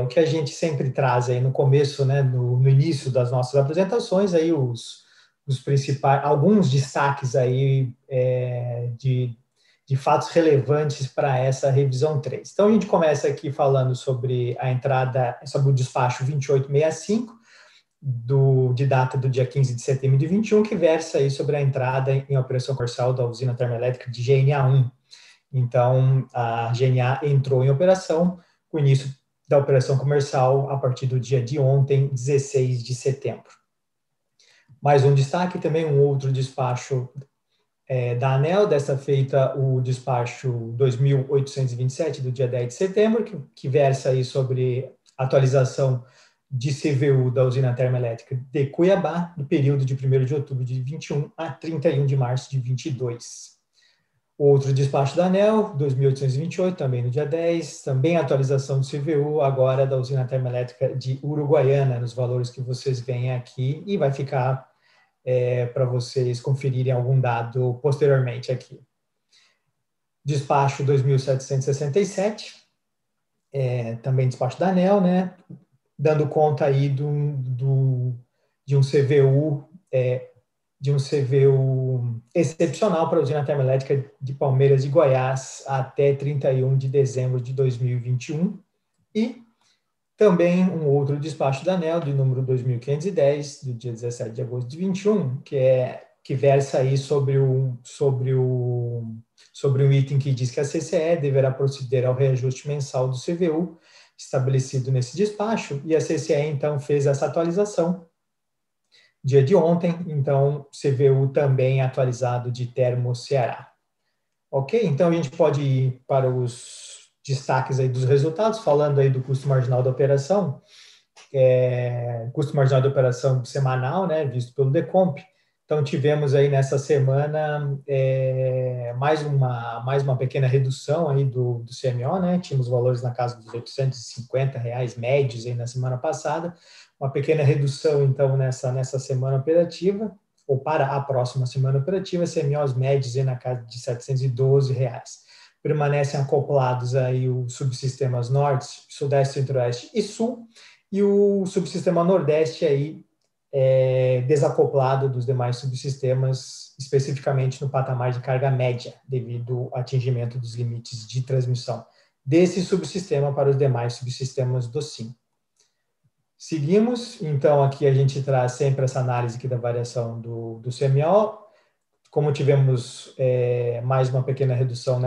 S7: O que a gente sempre traz aí no começo, né, no início das nossas apresentações, aí os principais, alguns destaques aí de fatos relevantes para essa revisão 3. Então, a gente começa aqui falando sobre a entrada, sobre o despacho 2865, de data do dia 15 de setembro de 21, que versa aí sobre a entrada em operação comercial da usina termoelétrica de GNA1. Então, a GNA entrou em operação com o início da operação comercial a partir do dia de ontem, 16 de setembro. Mais um destaque, também um outro despacho da ANEEL, dessa feita o despacho 2827, do dia 10 de setembro, que versa aí sobre atualização de CVU da usina termoelétrica de Cuiabá, no período de 1º de outubro de 21 a 31 de março de 22. Outro despacho da ANEEL, 2828, também no dia 10, também atualização do CVU, agora da usina termoelétrica de Uruguaiana, nos valores que vocês veem aqui, e vai ficar para vocês conferirem algum dado posteriormente aqui. Despacho 2767, também despacho da ANEEL, né, dando conta aí de um CVU excepcional para a usina termoelétrica de Palmeiras e Goiás até 31 de dezembro de 2021, e também um outro despacho da ANEEL, de número 2510, do dia 17 de agosto de 21, que versa aí sobre um item que diz que a CCE deverá proceder ao reajuste mensal do CVU estabelecido nesse despacho, e a CCE, então, fez essa atualização dia de ontem, então, CVU também atualizado de Termo Ceará. Ok? Então, a gente pode ir para os destaques aí dos resultados, falando aí do custo marginal da operação, custo marginal da operação semanal, né, visto pelo Decomp. Então, tivemos aí nessa semana mais uma pequena redução aí do CMO, né? Tínhamos valores na casa dos R$850 médios aí na semana passada, uma pequena redução, então, nessa semana operativa, ou para a próxima semana operativa, CMOs médios aí na casa de R$712. Permanecem acoplados aí os subsistemas Norte, Sudeste, Centro-Oeste e Sul, e o subsistema Nordeste aí desacoplado dos demais subsistemas, especificamente no patamar de carga média, devido ao atingimento dos limites de transmissão desse subsistema para os demais subsistemas do SIM. Seguimos, então aqui a gente traz sempre essa análise aqui da variação do CMO, como tivemos mais uma pequena redução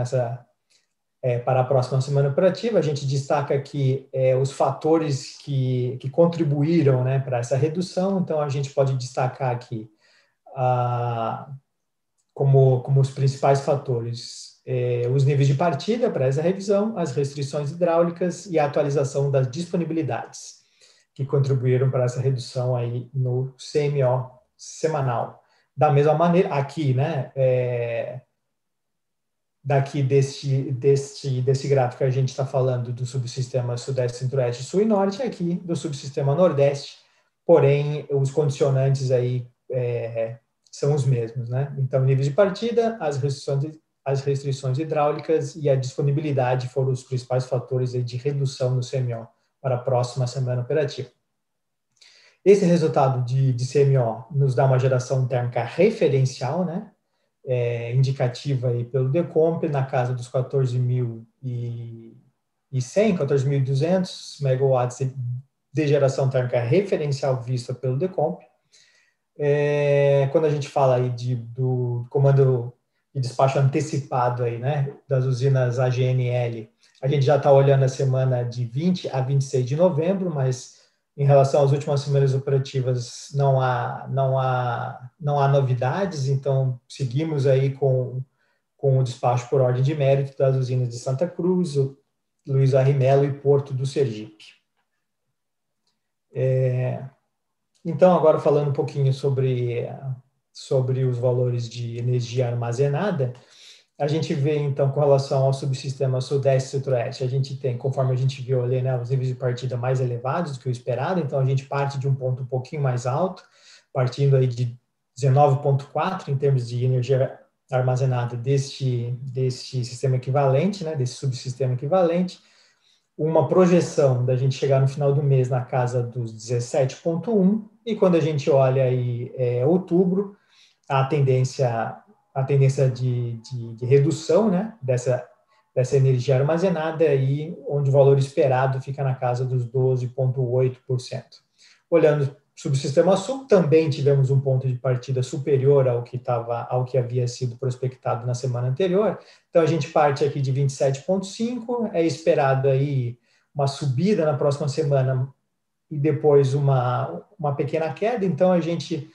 S7: para a próxima semana operativa, a gente destaca aqui os fatores que contribuíram, né, para essa redução. Então, a gente pode destacar aqui como os principais fatores os níveis de partida para essa revisão, as restrições hidráulicas e a atualização das disponibilidades, que contribuíram para essa redução aí no CMO semanal. Da mesma maneira, aqui, né, daqui desse gráfico a gente está falando do subsistema Sudeste, Centro-Oeste, Sul e Norte, aqui do subsistema Nordeste, porém os condicionantes aí são os mesmos, né? Então, níveis de partida, as restrições hidráulicas e a disponibilidade foram os principais fatores aí de redução no CMO para a próxima semana operativa. Esse resultado de CMO nos dá uma geração térmica referencial, né, indicativa aí pelo Decomp, na casa dos 14.100, 14.200 megawatts de geração térmica referencial vista pelo Decomp. Quando a gente fala aí do comando de despacho antecipado aí, né, das usinas AGNL, a gente já está olhando a semana de 20 a 26 de novembro, mas em relação às últimas semanas operativas não há novidades, então seguimos aí com o despacho por ordem de mérito das usinas de Santa Cruz, Luiz Arrimelo e Porto do Sergipe. Então, agora falando um pouquinho sobre os valores de energia armazenada, a gente vê, então, com relação ao subsistema Sudeste e Centro-Oeste, a gente tem, conforme a gente viu ali, né, os níveis de partida mais elevados do que o esperado, então a gente parte de um ponto um pouquinho mais alto, partindo aí de 19,4 em termos de energia armazenada deste sistema equivalente, né, desse subsistema equivalente, uma projeção da gente chegar no final do mês na casa dos 17,1, e quando a gente olha aí outubro, a tendência de redução, né, dessa energia armazenada, aí, onde o valor esperado fica na casa dos 12,8%. Olhando subsistema sul, também tivemos um ponto de partida superior ao que havia sido prospectado na semana anterior. Então, a gente parte aqui de 27,5, é esperado aí uma subida na próxima semana e depois uma pequena queda. Então, a gente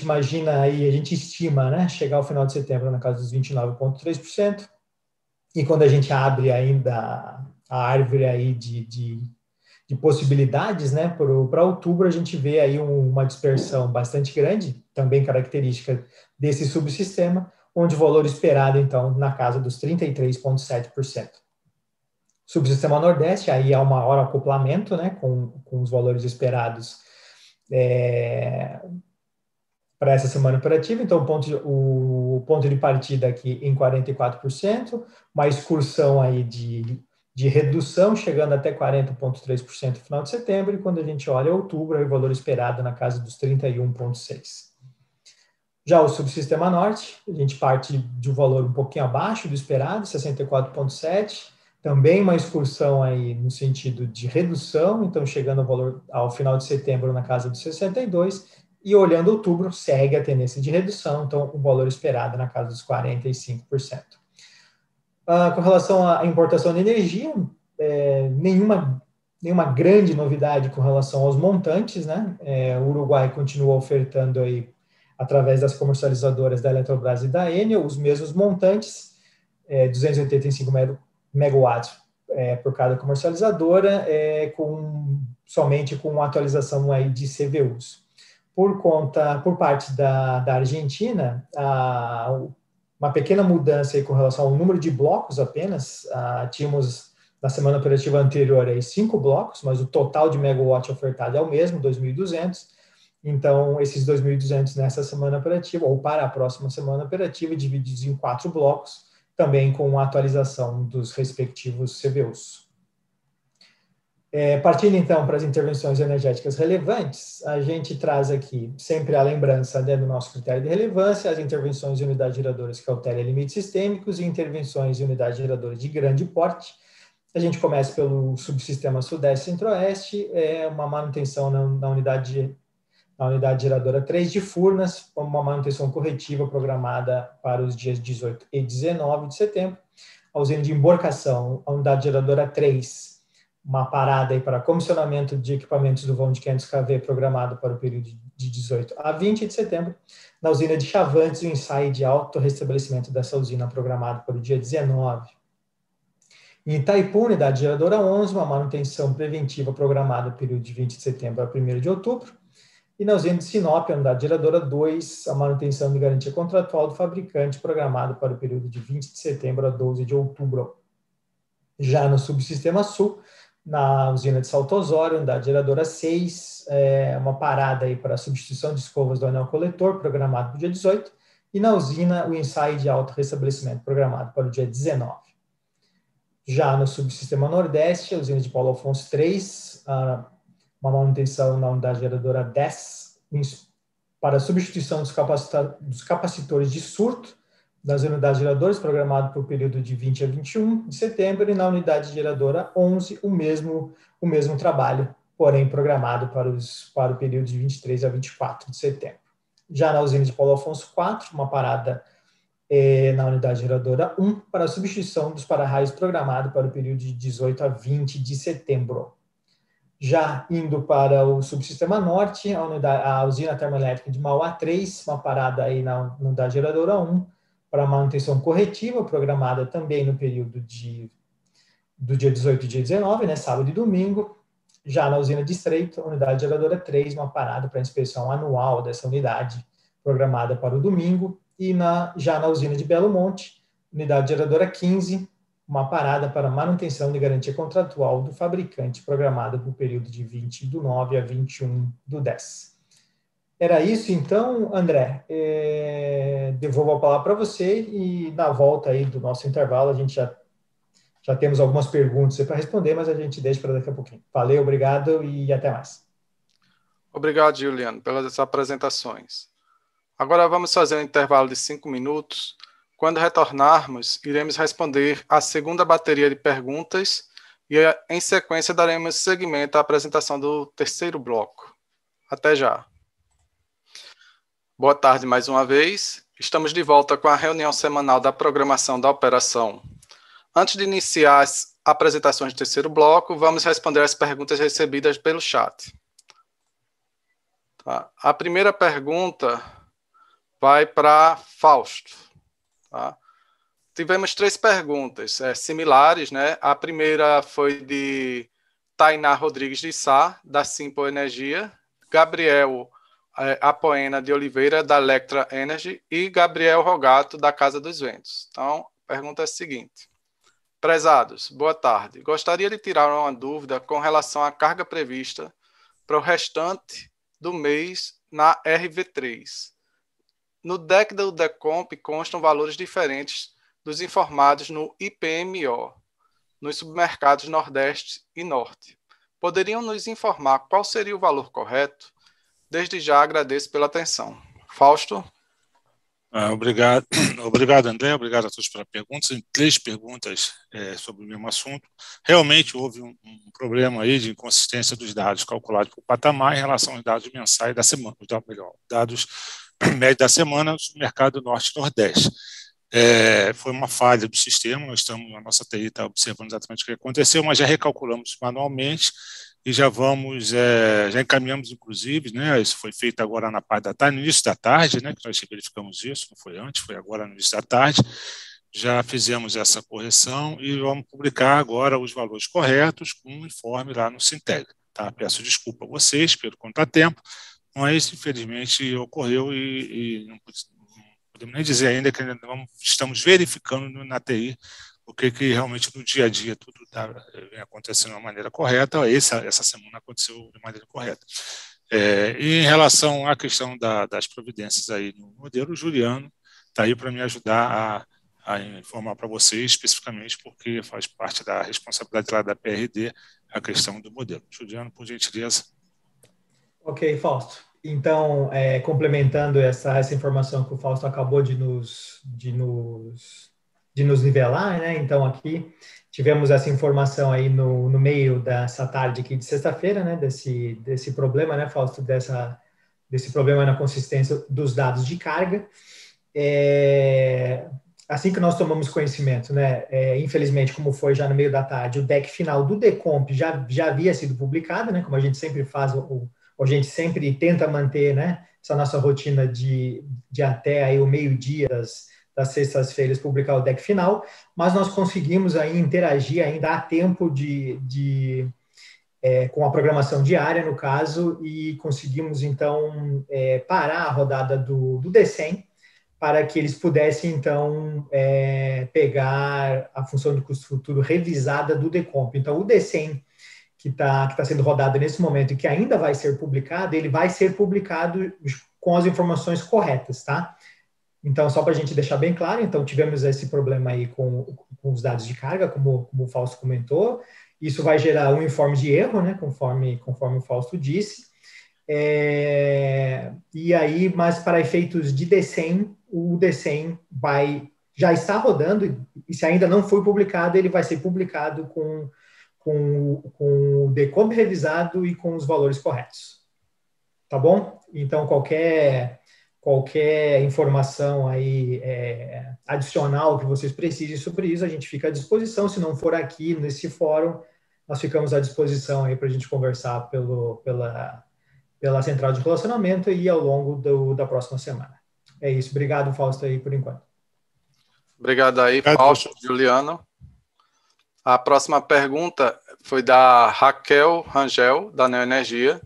S7: imagina aí, a gente estima, né, chegar ao final de setembro na casa dos 29,3%. E quando a gente abre ainda a árvore aí de possibilidades, né, para outubro, a gente vê aí uma dispersão bastante grande, também característica desse subsistema, onde o valor esperado, então, na casa dos 33,7%. Subsistema Nordeste, aí há um maior acoplamento, né, com os valores esperados para essa semana operativa. Então, o ponto de partida aqui em 44%, uma excursão aí de redução, chegando até 40,3% no final de setembro, e quando a gente olha outubro, aí o valor esperado na casa dos 31,6%. Já o subsistema Norte, a gente parte de um valor um pouquinho abaixo do esperado, 64,7%, também uma excursão aí no sentido de redução, então chegando ao final de setembro na casa dos 62%, e olhando outubro, segue a tendência de redução, então o valor esperado na casa dos 45%. Com relação à importação de energia, nenhuma grande novidade com relação aos montantes, né? O Uruguai continua ofertando aí, através das comercializadoras da Eletrobras e da Enel, os mesmos montantes, 285 megawatts por cada comercializadora, somente com atualização aí de CVUs. Por parte da Argentina, uma pequena mudança aí com relação ao número de blocos apenas. Tínhamos na semana operativa anterior aí 5 blocos, mas o total de megawatt ofertado é o mesmo, 2.200. Então, esses 2.200 nessa semana operativa, ou para a próxima semana operativa, divididos em 4 blocos, também com a atualização dos respectivos CVUs. Partindo, então, para as intervenções energéticas relevantes, a gente traz aqui sempre a lembrança, né, do nosso critério de relevância, as intervenções de unidades geradoras que alteram limites sistêmicos e intervenções de unidades geradoras de grande porte. A gente começa pelo subsistema Sudeste e Centro-Oeste, uma manutenção na unidade geradora 3 de Furnas, uma manutenção corretiva programada para os dias 18 e 19 de setembro. A usina de Emborcação, a unidade geradora 3, uma parada aí para comissionamento de equipamentos do vão de 500 kV programado para o período de 18 a 20 de setembro. Na usina de Chavantes, o ensaio de autorrestabelecimento dessa usina programado para o dia 19. Em Itaipu, unidade geradora 11, uma manutenção preventiva programada no período de 20 de setembro a 1º de outubro. E na usina de Sinop, a unidade geradora 2, a manutenção de garantia contratual do fabricante programado para o período de 20 de setembro a 12 de outubro. Já no subsistema Sul, na usina de Salto Osório, unidade geradora 6, uma parada aí para a substituição de escovas do anel coletor, programado para o dia 18, e na usina o ensaio de autorrestabelecimento programado para o dia 19. Já no subsistema Nordeste, a usina de Paulo Afonso 3, uma manutenção na unidade geradora 10, para substituição dos capacitores de surto das unidades geradoras, programado para o período de 20 a 21 de setembro, e na unidade geradora 11, o mesmo trabalho, porém programado para o período de 23 a 24 de setembro. Já na usina de Paulo Afonso 4, uma parada na unidade geradora 1, para a substituição dos para-raios programado para o período de 18 a 20 de setembro. Já indo para o subsistema norte, a usina termoelétrica de Mauá 3, uma parada aí na unidade geradora 1, para manutenção corretiva, programada também no período do dia 18 e dia 19, né, sábado e domingo. Já na usina de Estreito, unidade geradora 3, uma parada para inspeção anual dessa unidade, programada para o domingo. E já na usina de Belo Monte, unidade geradora 15, uma parada para manutenção de garantia contratual do fabricante, programada para o período de 20 do 9 a 21 do 10. Era isso, então, André. Devolvo a palavra para você e na volta aí do nosso intervalo a gente já temos algumas perguntas para responder, mas a gente deixa para daqui a pouquinho. Valeu, obrigado e até mais.
S1: Obrigado, Juliano, pelas apresentações. Agora vamos fazer um intervalo de 5 minutos. Quando retornarmos, iremos responder a segunda bateria de perguntas e, em sequência, daremos seguimento à apresentação do terceiro bloco. Até já. Boa tarde mais uma vez. Estamos de volta com a reunião semanal da programação da operação. Antes de iniciar as apresentações do terceiro bloco, vamos responder as perguntas recebidas pelo chat. Tá. A primeira pergunta vai para Fausto. Tá? Tivemos 3 perguntas similares, né? A primeira foi de Tainá Rodrigues de Sá, da Simpo Energia, Gabriel Apoena de Oliveira, da Electra Energy, e Gabriel Rogato, da Casa dos Ventos. Então, a pergunta é a seguinte. Prezados, boa tarde. Gostaria de tirar uma dúvida com relação à carga prevista para o restante do mês na RV3. No deck do DECOMP constam valores diferentes dos informados no IPMO, nos submercados Nordeste e Norte. Poderiam nos informar qual seria o valor correto? Desde já agradeço pela atenção. Fausto?
S8: Obrigado, André. Obrigado a todos pela pergunta. Tem 3 perguntas sobre o mesmo assunto. Realmente houve um problema aí de inconsistência dos dados calculados por patamar em relação aos dados mensais da semana, melhor, dados médios da semana no mercado Norte e Nordeste. Foi uma falha do sistema, a nossa TI está observando exatamente o que aconteceu, mas já recalculamos manualmente e já encaminhamos, inclusive, né, isso foi feito agora na parte da tarde, no início da tarde, né, que nós verificamos isso, não foi antes, foi agora no início da tarde, já fizemos essa correção e vamos publicar agora os valores corretos com um informe lá no Sinteg. Tá? Peço desculpa a vocês pelo contratempo, mas infelizmente ocorreu e não podemos nem dizer ainda que ainda estamos verificando na TI o que realmente no dia a dia tudo vem acontecendo de uma maneira correta. Essa semana aconteceu de maneira correta. E em relação à questão das providências aí no modelo, o Juliano está aí para me ajudar a informar para vocês especificamente, porque faz parte da responsabilidade lá da PRD a questão do modelo. Juliano, por gentileza.
S7: Ok, Fausto. Então, complementando essa informação que o Fausto acabou de nos nivelar, né? Então, aqui tivemos essa informação aí no meio dessa tarde aqui de sexta-feira, né? Desse problema, né, Fausto? Desse problema na consistência dos dados de carga. Assim que nós tomamos conhecimento, né? Infelizmente, como foi já no meio da tarde, o deck final do DECOMP já havia sido publicado, né? Como a gente sempre faz, a gente sempre tenta manter, né, essa nossa rotina de até aí o meio-dia das sextas-feiras publicar o deck final, mas nós conseguimos aí interagir ainda há tempo com a programação diária, no caso, e conseguimos, então, parar a rodada do DECEM para que eles pudessem, então, pegar a função de custo futuro revisada do DECOMP. Então, o DECEM que tá sendo rodado nesse momento e que ainda vai ser publicado, ele vai ser publicado com as informações corretas, tá? Então, só para a gente deixar bem claro, então tivemos esse problema aí com os dados de carga, como o Fausto comentou. Isso vai gerar um informe de erro, né, conforme o Fausto disse. E aí, mas para efeitos de DCEM, o DCEM já está rodando, e se ainda não foi publicado, ele vai ser publicado com o DECOMP revisado e com os valores corretos. Tá bom? Então, qualquer informação aí adicional que vocês precisem sobre isso, a gente fica à disposição. Se não for aqui, nesse fórum, nós ficamos à disposição aí para a gente conversar pela central de relacionamento e ao longo da próxima semana. É isso. Obrigado, Fausto, aí, por enquanto.
S1: Obrigado aí, Fausto, Juliano. A próxima pergunta foi da Raquel Rangel, da Neoenergia.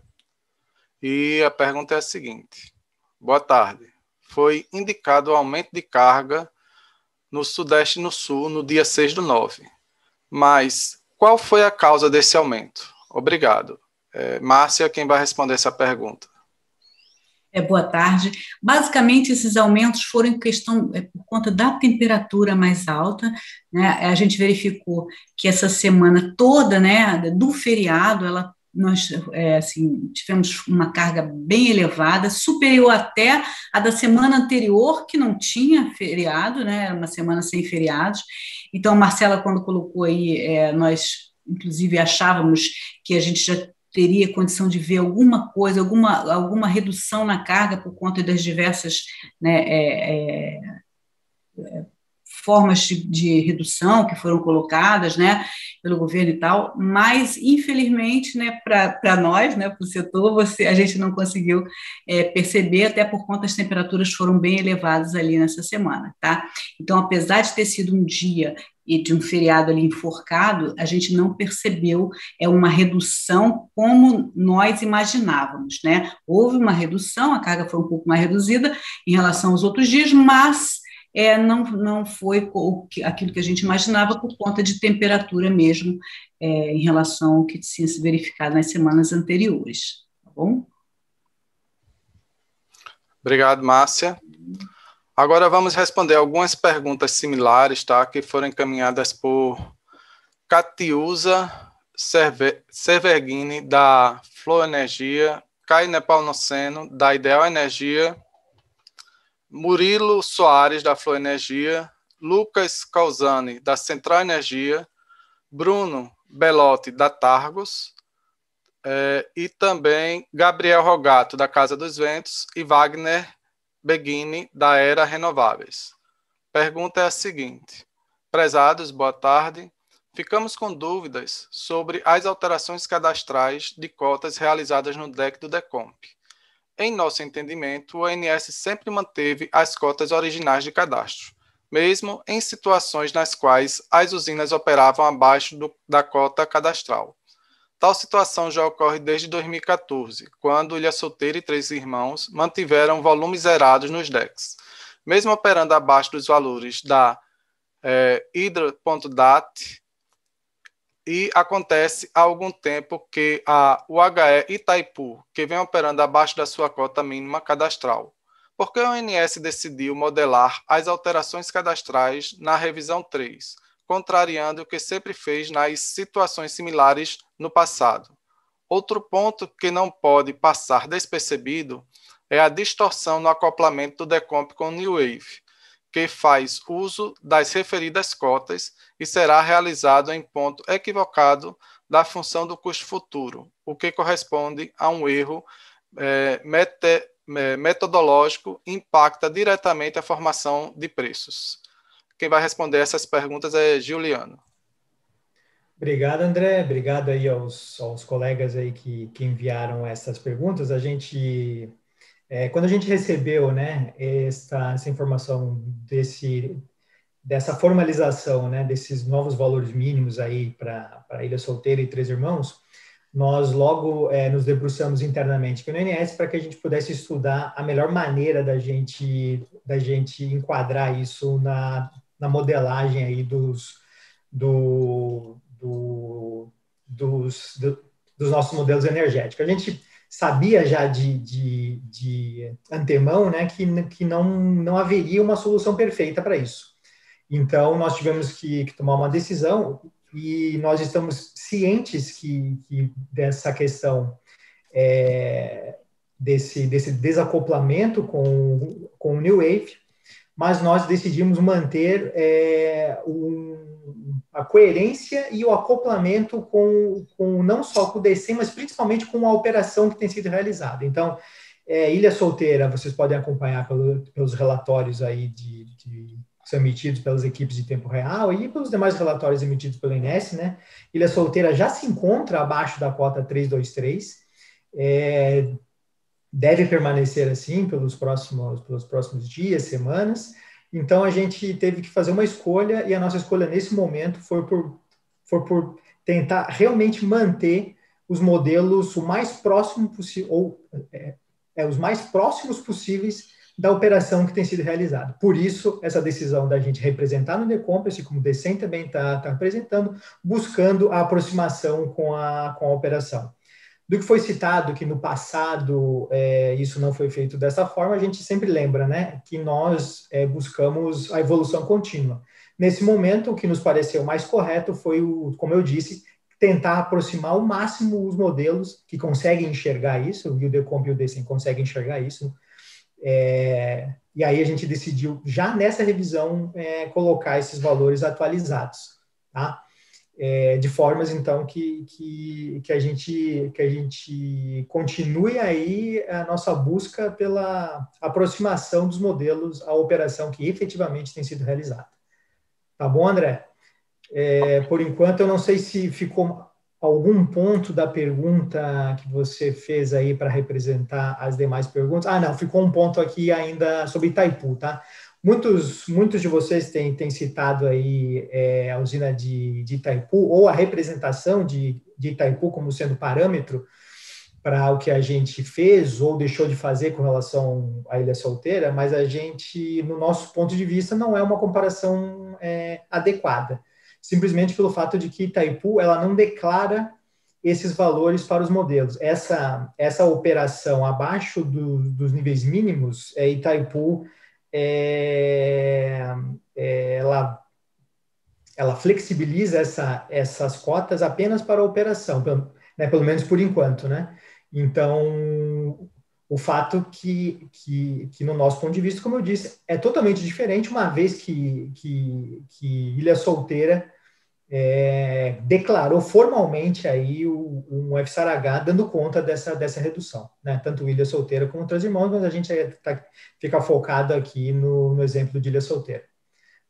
S1: E a pergunta é a seguinte. Boa tarde. Foi indicado o aumento de carga no Sudeste e no Sul no dia 6/9. Mas qual foi a causa desse aumento? Obrigado. Márcia, quem vai responder essa pergunta?
S9: Boa tarde. Basicamente, esses aumentos foram em questão por conta da temperatura mais alta, né? A gente verificou que essa semana toda, né, do feriado, nós tivemos uma carga bem elevada, superior até a da semana anterior, que não tinha feriado, né? Era uma semana sem feriados. Então, a Marcela, quando colocou aí, nós, inclusive, achávamos que a gente já teria condição de ver alguma coisa, alguma redução na carga por conta das diversas, né, formas de redução que foram colocadas, né, pelo governo e tal, mas, infelizmente, né, para nós, né, para o setor, a gente não conseguiu perceber, até por conta as temperaturas foram bem elevadas ali nessa semana, tá? Então, apesar de ter sido um dia e de um feriado ali enforcado, a gente não percebeu uma redução como nós imaginávamos, né? Houve uma redução, a carga foi um pouco mais reduzida em relação aos outros dias, mas não foi aquilo que a gente imaginava por conta de temperatura mesmo, em relação ao que tinha se verificado nas semanas anteriores, tá bom?
S1: Obrigado, Márcia. Agora vamos responder algumas perguntas similares, tá, que foram encaminhadas por Catiusa Severghini, da Flow Energia, Caio Nepomuceno, da Ideal Energia, Murilo Soares, da Flow Energia, Lucas Causani, da Central Energia, Bruno Belotti, da Targos, e também Gabriel Rogato, da Casa dos Ventos, e Wagner Beguini, da Era Renováveis. Pergunta é a seguinte. Prezados, boa tarde. Ficamos com dúvidas sobre as alterações cadastrais de cotas realizadas no DEC do DECOMP. Em nosso entendimento, o ONS sempre manteve as cotas originais de cadastro, mesmo em situações nas quais as usinas operavam abaixo da cota cadastral. Tal situação já ocorre desde 2014, quando Ilha Solteira e Três Irmãos mantiveram volumes zerados nos DECs. Mesmo operando abaixo dos valores da Hydro.dat, e acontece há algum tempo que a UHE Itaipu, que vem operando abaixo da sua cota mínima cadastral. Por que o ONS decidiu modelar as alterações cadastrais na revisão 3, contrariando o que sempre fez nas situações similares no passado? Outro ponto que não pode passar despercebido é a distorção no acoplamento do DECOMP com o New Wave, que faz uso das referidas cotas e será realizado em ponto equivocado da função do custo futuro, o que corresponde a um erro metodológico e impacta diretamente a formação de preços. Quem vai responder essas perguntas é Juliano.
S7: Obrigado, André. Obrigado aí aos colegas aí que enviaram essas perguntas. Quando a gente recebeu, né, essa informação dessa formalização, né, desses novos valores mínimos aí para Ilha Solteira e Três Irmãos, nós logo nos debruçamos internamente aqui no ONS para que a gente pudesse estudar a melhor maneira da gente enquadrar isso na modelagem aí dos nossos modelos energéticos. A gente sabia já de antemão, né, que não haveria uma solução perfeita para isso. Então, nós tivemos que tomar uma decisão e nós estamos cientes que dessa questão desse desacoplamento com o New Wave, mas nós decidimos manter a coerência e o acoplamento com não só com o DC, mas principalmente com a operação que tem sido realizada. Então, Ilha Solteira, vocês podem acompanhar pelos relatórios aí que são emitidos pelas equipes de tempo real e pelos demais relatórios emitidos pelo INS, né? Ilha Solteira já se encontra abaixo da cota 323, deve permanecer assim pelos próximos dias, semanas. Então, a gente teve que fazer uma escolha, e a nossa escolha nesse momento foi por tentar realmente manter os modelos o mais próximo possível, os mais próximos possíveis da operação que tem sido realizada. Por isso, essa decisão da gente representar no Decompass, como o DECEM também está representando, buscando a aproximação com a operação. Do que foi citado, que no passado isso não foi feito dessa forma, a gente sempre lembra, né, que nós buscamos a evolução contínua. Nesse momento, o que nos pareceu mais correto foi, como eu disse, tentar aproximar ao máximo os modelos que conseguem enxergar isso, e o Decomp e o DECEM conseguem enxergar isso, e aí a gente decidiu, já nessa revisão, colocar esses valores atualizados, tá? De formas, então, que a gente continue aí a nossa busca pela aproximação dos modelos à operação que efetivamente tem sido realizada. Tá bom, André? Por enquanto, eu não sei se ficou algum ponto da pergunta que você fez aí para representar as demais perguntas. Não, ficou um ponto aqui ainda sobre Itaipu, tá? Muitos de vocês têm citado aí a usina de Itaipu, ou a representação de Itaipu como sendo parâmetro para o que a gente fez ou deixou de fazer com relação à Ilha Solteira, mas a gente, no nosso ponto de vista, não é uma comparação adequada, simplesmente pelo fato de que Itaipu ela não declara esses valores para os modelos. Essa operação abaixo dos níveis mínimos, Itaipu ela flexibiliza essas cotas apenas para a operação, pelo menos por enquanto, né? Então, o fato que no nosso ponto de vista, como eu disse, é totalmente diferente, uma vez que Ilha Solteira declarou formalmente aí um FSARH dando conta dessa redução, né? Tanto Ilha Solteira como outras irmãos, mas a gente fica focado aqui no exemplo de Ilha Solteira.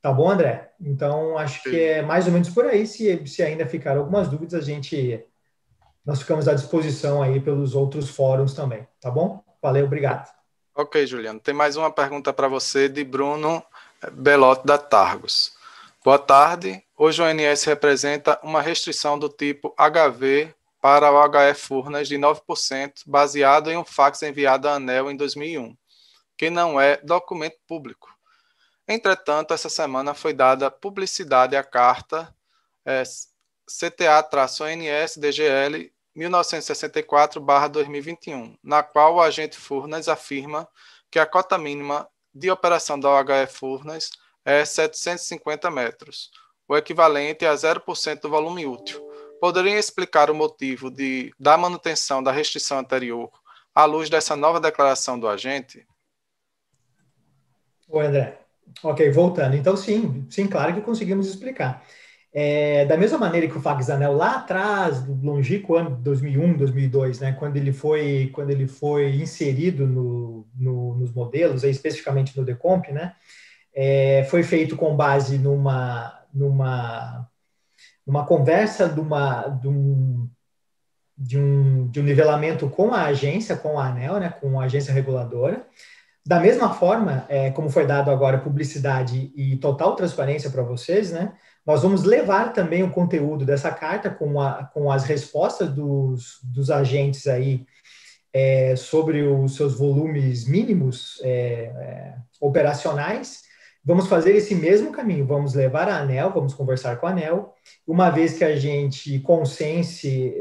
S7: Tá bom, André? Então, acho que é mais ou menos por aí. Se ainda ficaram algumas dúvidas, nós ficamos à disposição aí pelos outros fóruns também, tá bom? Valeu, obrigado.
S1: Ok, Juliano. Tem mais uma pergunta para você de Bruno Belotti, da Targos. Boa tarde. Hoje o ONS representa uma restrição do tipo HV para o HF Furnas de 9%, baseado em um fax enviado à ANEEL em 2001, que não é documento público. Entretanto, essa semana foi dada publicidade à carta CTA-ONS-DGL 1964/2021, na qual o agente Furnas afirma que a cota mínima de operação da OHF Furnas é 750 metros, o equivalente a 0% do volume útil. Poderia explicar o motivo da manutenção da restrição anterior à luz dessa nova declaração do agente?
S7: Oi, André. Ok, voltando. Então, sim, claro que conseguimos explicar. Da mesma maneira que o fax ANEEL lá atrás, do longínquo ano de 2001, 2002, né, quando ele foi inserido nos modelos, especificamente no Decomp, né, foi feito com base numa conversa de um nivelamento com a agência, com a ANEEL, né, com a agência reguladora. Da mesma forma, como foi dado agora publicidade e total transparência para vocês, né, nós vamos levar também o conteúdo dessa carta com as respostas dos agentes aí sobre os seus volumes mínimos operacionais, Vamos fazer esse mesmo caminho, vamos levar a ANEEL, vamos conversar com a ANEEL, uma vez que a gente consense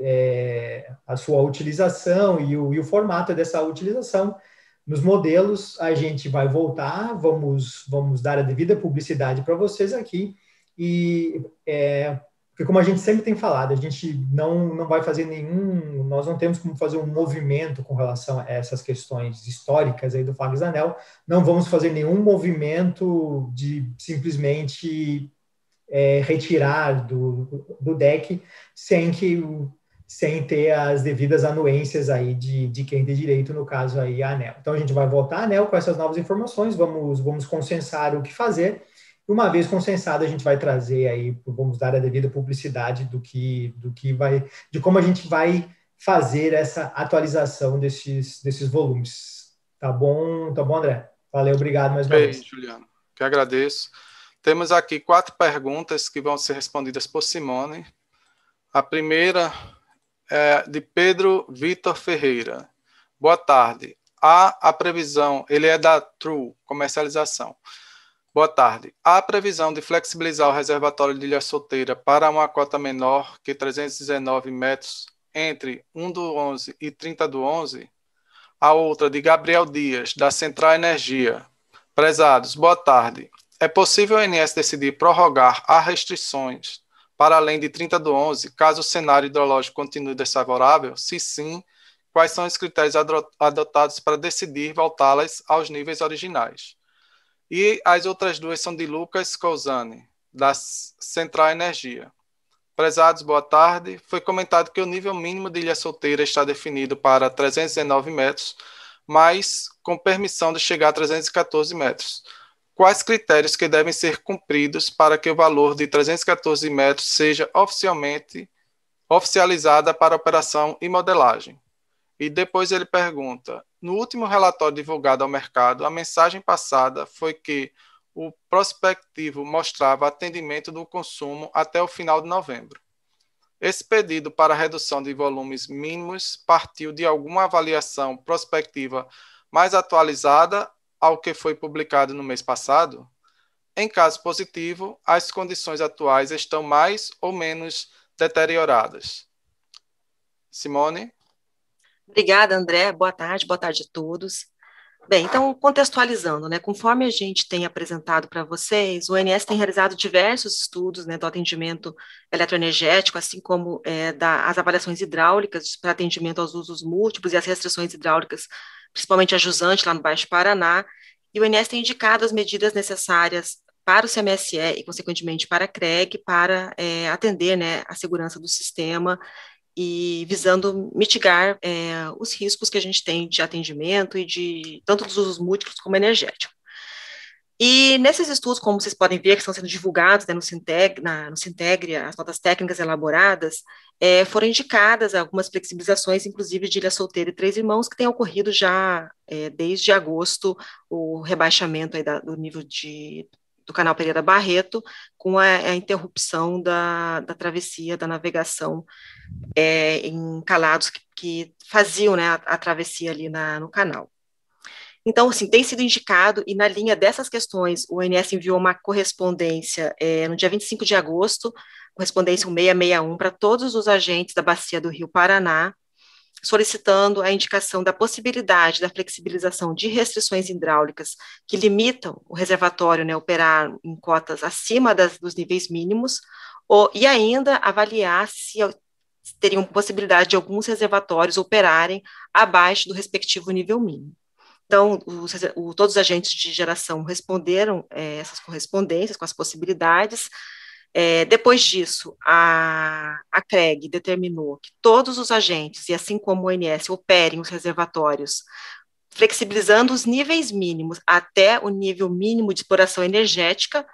S7: a sua utilização e o formato dessa utilização, nos modelos a gente vai voltar, vamos dar a devida publicidade para vocês aqui, e porque como a gente sempre tem falado, a gente não vai fazer nós não temos como fazer um movimento com relação a essas questões históricas aí do Flags da ANEEL, não vamos fazer nenhum movimento de simplesmente retirar do deck sem ter as devidas anuências aí de quem tem direito, no caso aí a ANEEL. Então a gente vai voltar à ANEEL com essas novas informações, vamos consensar o que fazer. Uma vez consensado, a gente vai trazer aí, vamos dar a devida publicidade de como a gente vai fazer essa atualização desses volumes. Tá bom, André? Valeu, obrigado mais uma vez.
S1: Juliano, que agradeço. Temos aqui 4 perguntas que vão ser respondidas por Simone. A primeira é de Pedro Vitor Ferreira. Boa tarde. A previsão, ele é da True Comercialização. Boa tarde. Há a previsão de flexibilizar o reservatório de Ilha Solteira para uma cota menor que 319 metros entre 1/11 e 30/11? A outra, de Gabriel Dias, da Central Energia. Prezados, boa tarde. É possível o INS decidir prorrogar as restrições para além de 30/11, caso o cenário hidrológico continue desfavorável? Se sim, quais são os critérios adotados para decidir voltá-las aos níveis originais? E as outras 2 são de Lucas Cousani, da Central Energia. Prezados, boa tarde. Foi comentado que o nível mínimo de Ilha Solteira está definido para 319 metros, mas com permissão de chegar a 314 metros. Quais critérios que devem ser cumpridos para que o valor de 314 metros seja oficializada para operação e modelagem? E depois ele pergunta, no último relatório divulgado ao mercado, a mensagem passada foi que o prospectivo mostrava atendimento do consumo até o final de novembro. Esse pedido para redução de volumes mínimos partiu de alguma avaliação prospectiva mais atualizada ao que foi publicado no mês passado? Em caso positivo, as condições atuais estão mais ou menos deterioradas. Simone?
S10: Obrigada, André. Boa tarde a todos. Bem, então, contextualizando, né, conforme a gente tem apresentado para vocês, o ONS tem realizado diversos estudos, né, do atendimento eletroenergético, assim como as avaliações hidráulicas para atendimento aos usos múltiplos e as restrições hidráulicas, principalmente a jusante lá no Baixo Paraná, e o ONS tem indicado as medidas necessárias para o CMSE e, consequentemente, para a CREG, para atender, né, a segurança do sistema e visando mitigar os riscos que a gente tem de atendimento e de tanto dos usos múltiplos como energético. E nesses estudos, como vocês podem ver, que estão sendo divulgados, né, no Sintegre, as notas técnicas elaboradas, foram indicadas algumas flexibilizações, inclusive de Ilha Solteira e Três Irmãos, que tem ocorrido já desde agosto, o rebaixamento aí do nível do canal Pereira Barreto, com a interrupção da travessia, da navegação em calados que faziam, né, a travessia ali no canal. Então, assim, tem sido indicado, e na linha dessas questões, o ONS enviou uma correspondência no dia 25 de agosto, correspondência 1661, para todos os agentes da bacia do Rio Paraná, solicitando a indicação da possibilidade da flexibilização de restrições hidráulicas que limitam o reservatório, né, operar em cotas acima dos níveis mínimos, e ainda avaliar se teriam possibilidade de alguns reservatórios operarem abaixo do respectivo nível mínimo. Então, todos os agentes de geração responderam essas correspondências com as possibilidades. Depois disso, a CREG determinou que todos os agentes, e assim como o ONS, operem os reservatórios, flexibilizando os níveis mínimos até o nível mínimo de exploração energética,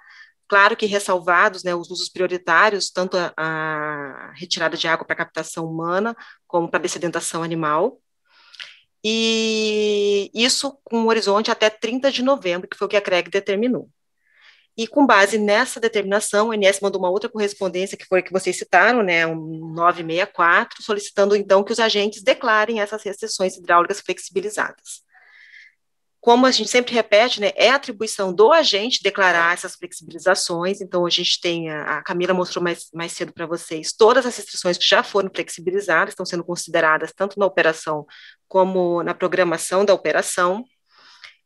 S10: claro que ressalvados, né, os usos prioritários, tanto a retirada de água para captação humana, como para dessedentação animal, e isso com um horizonte até 30 de novembro, que foi o que a CREG determinou. E com base nessa determinação, o ONS mandou uma outra correspondência, que foi a que vocês citaram, né, um 964, solicitando, então, que os agentes declarem essas restrições hidráulicas flexibilizadas. como a gente sempre repete, né, é atribuição do agente declarar essas flexibilizações. Então, a gente tem, a Camila mostrou mais cedo para vocês, todas as restrições que já foram flexibilizadas, estão sendo consideradas tanto na operação como na programação da operação.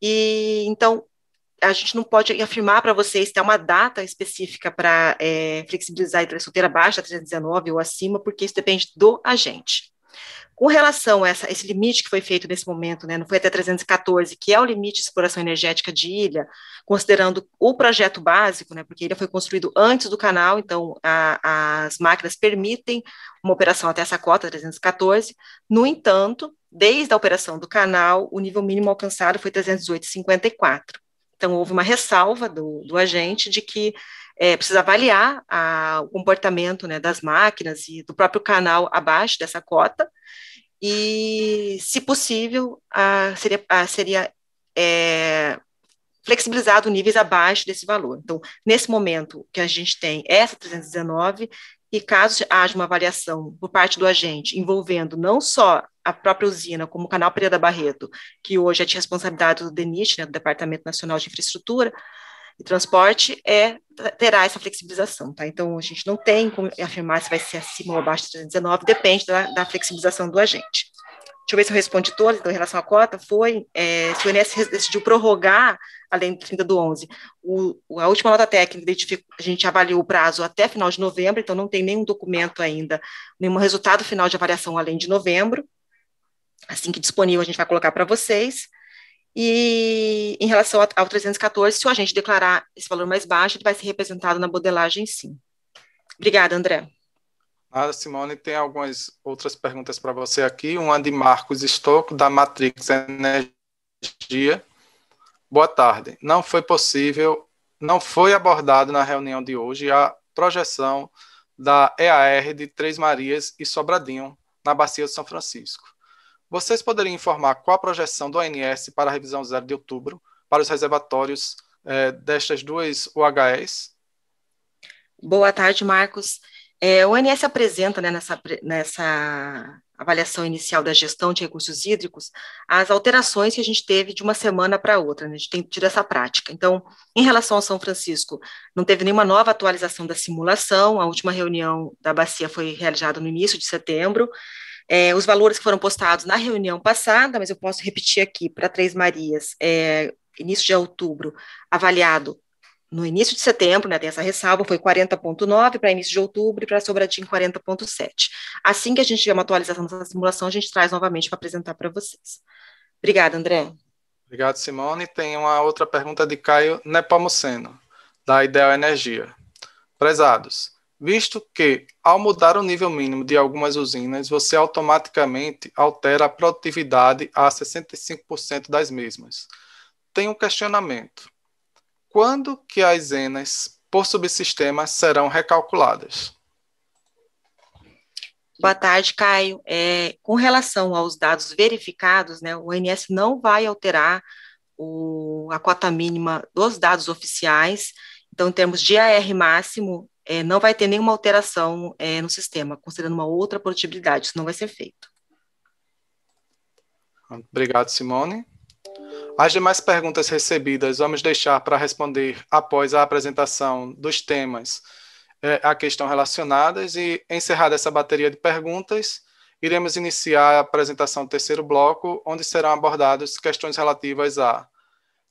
S10: E, então, a gente não pode afirmar para vocês ter uma data específica para flexibilizar a infraestrutura abaixo da 319 ou acima, porque isso depende do agente. Com relação a esse limite que foi feito nesse momento, né, não foi até 314, que é o limite de exploração energética de ilha, considerando o projeto básico, né, porque ele foi construído antes do canal, então as máquinas permitem uma operação até essa cota, 314, no entanto, desde a operação do canal, o nível mínimo alcançado foi 308,54. Então, houve uma ressalva do agente de que precisa avaliar o comportamento, né, das máquinas e do próprio canal abaixo dessa cota, e, se possível, seria flexibilizado níveis abaixo desse valor. Então, nesse momento, o que a gente tem é essa 319, e caso haja uma avaliação por parte do agente envolvendo não só a própria usina, como o canal Pereira Barreto, que hoje é de responsabilidade do DENIT, né, do Departamento Nacional de Infraestrutura e Transporte, terá essa flexibilização, tá? Então, a gente não tem como afirmar se vai ser acima ou abaixo de 319, depende da flexibilização do agente. Deixa eu ver se eu respondi todas. Então, em relação à cota, se o INSS decidiu prorrogar, além do 30/11, a última nota técnica, a gente avaliou o prazo até final de novembro, então não tem nenhum documento ainda, nenhum resultado final de avaliação além de novembro. Assim que disponível, a gente vai colocar para vocês. E em relação ao 314, se o agente declarar esse valor mais baixo, ele vai ser representado na modelagem, sim. Obrigada, André.
S1: Nada, Simone, tem algumas outras perguntas para você aqui. Uma de Marcos Stocco, da Matrix Energia. Boa tarde. Não foi abordado na reunião de hoje a projeção da EAR de Três Marias e Sobradinho, na Bacia de São Francisco. Vocês poderiam informar qual a projeção do ONS para a revisão 0 de outubro para os reservatórios destas duas UHS?
S10: Boa tarde, Marcos. O ONS apresenta, né, nessa avaliação inicial da gestão de recursos hídricos as alterações que a gente teve de uma semana para outra, né? A gente tem tido essa prática. Então, em relação ao São Francisco, não teve nenhuma nova atualização da simulação, a última reunião da bacia foi realizada no início de setembro. Os valores que foram postados na reunião passada, mas eu posso repetir aqui, para Três Marias, início de outubro, avaliado no início de setembro, né, tem essa ressalva, foi 40,9 para início de outubro e para Sobradinho 40,7. Assim que a gente tiver uma atualização dessa simulação, a gente traz novamente para apresentar para vocês. Obrigada, André.
S1: Obrigado, Simone. Tem uma outra pergunta de Caio Nepomuceno, da Ideal Energia. Prezados, visto que, ao mudar o nível mínimo de algumas usinas, você automaticamente altera a produtividade a 65% das mesmas. Tem um questionamento. Quando que as ENAs por subsistema serão recalculadas?
S10: Boa tarde, Caio. Com relação aos dados verificados, né, o ONS não vai alterar a cota mínima dos dados oficiais. Então, em termos de AR máximo, não vai ter nenhuma alteração no sistema, considerando uma outra produtibilidade. Isso não vai ser feito.
S1: Obrigado, Simone. As demais perguntas recebidas vamos deixar para responder após a apresentação dos temas a que estão relacionadas, e, encerrada essa bateria de perguntas, iremos iniciar a apresentação do terceiro bloco, onde serão abordadas questões relativas a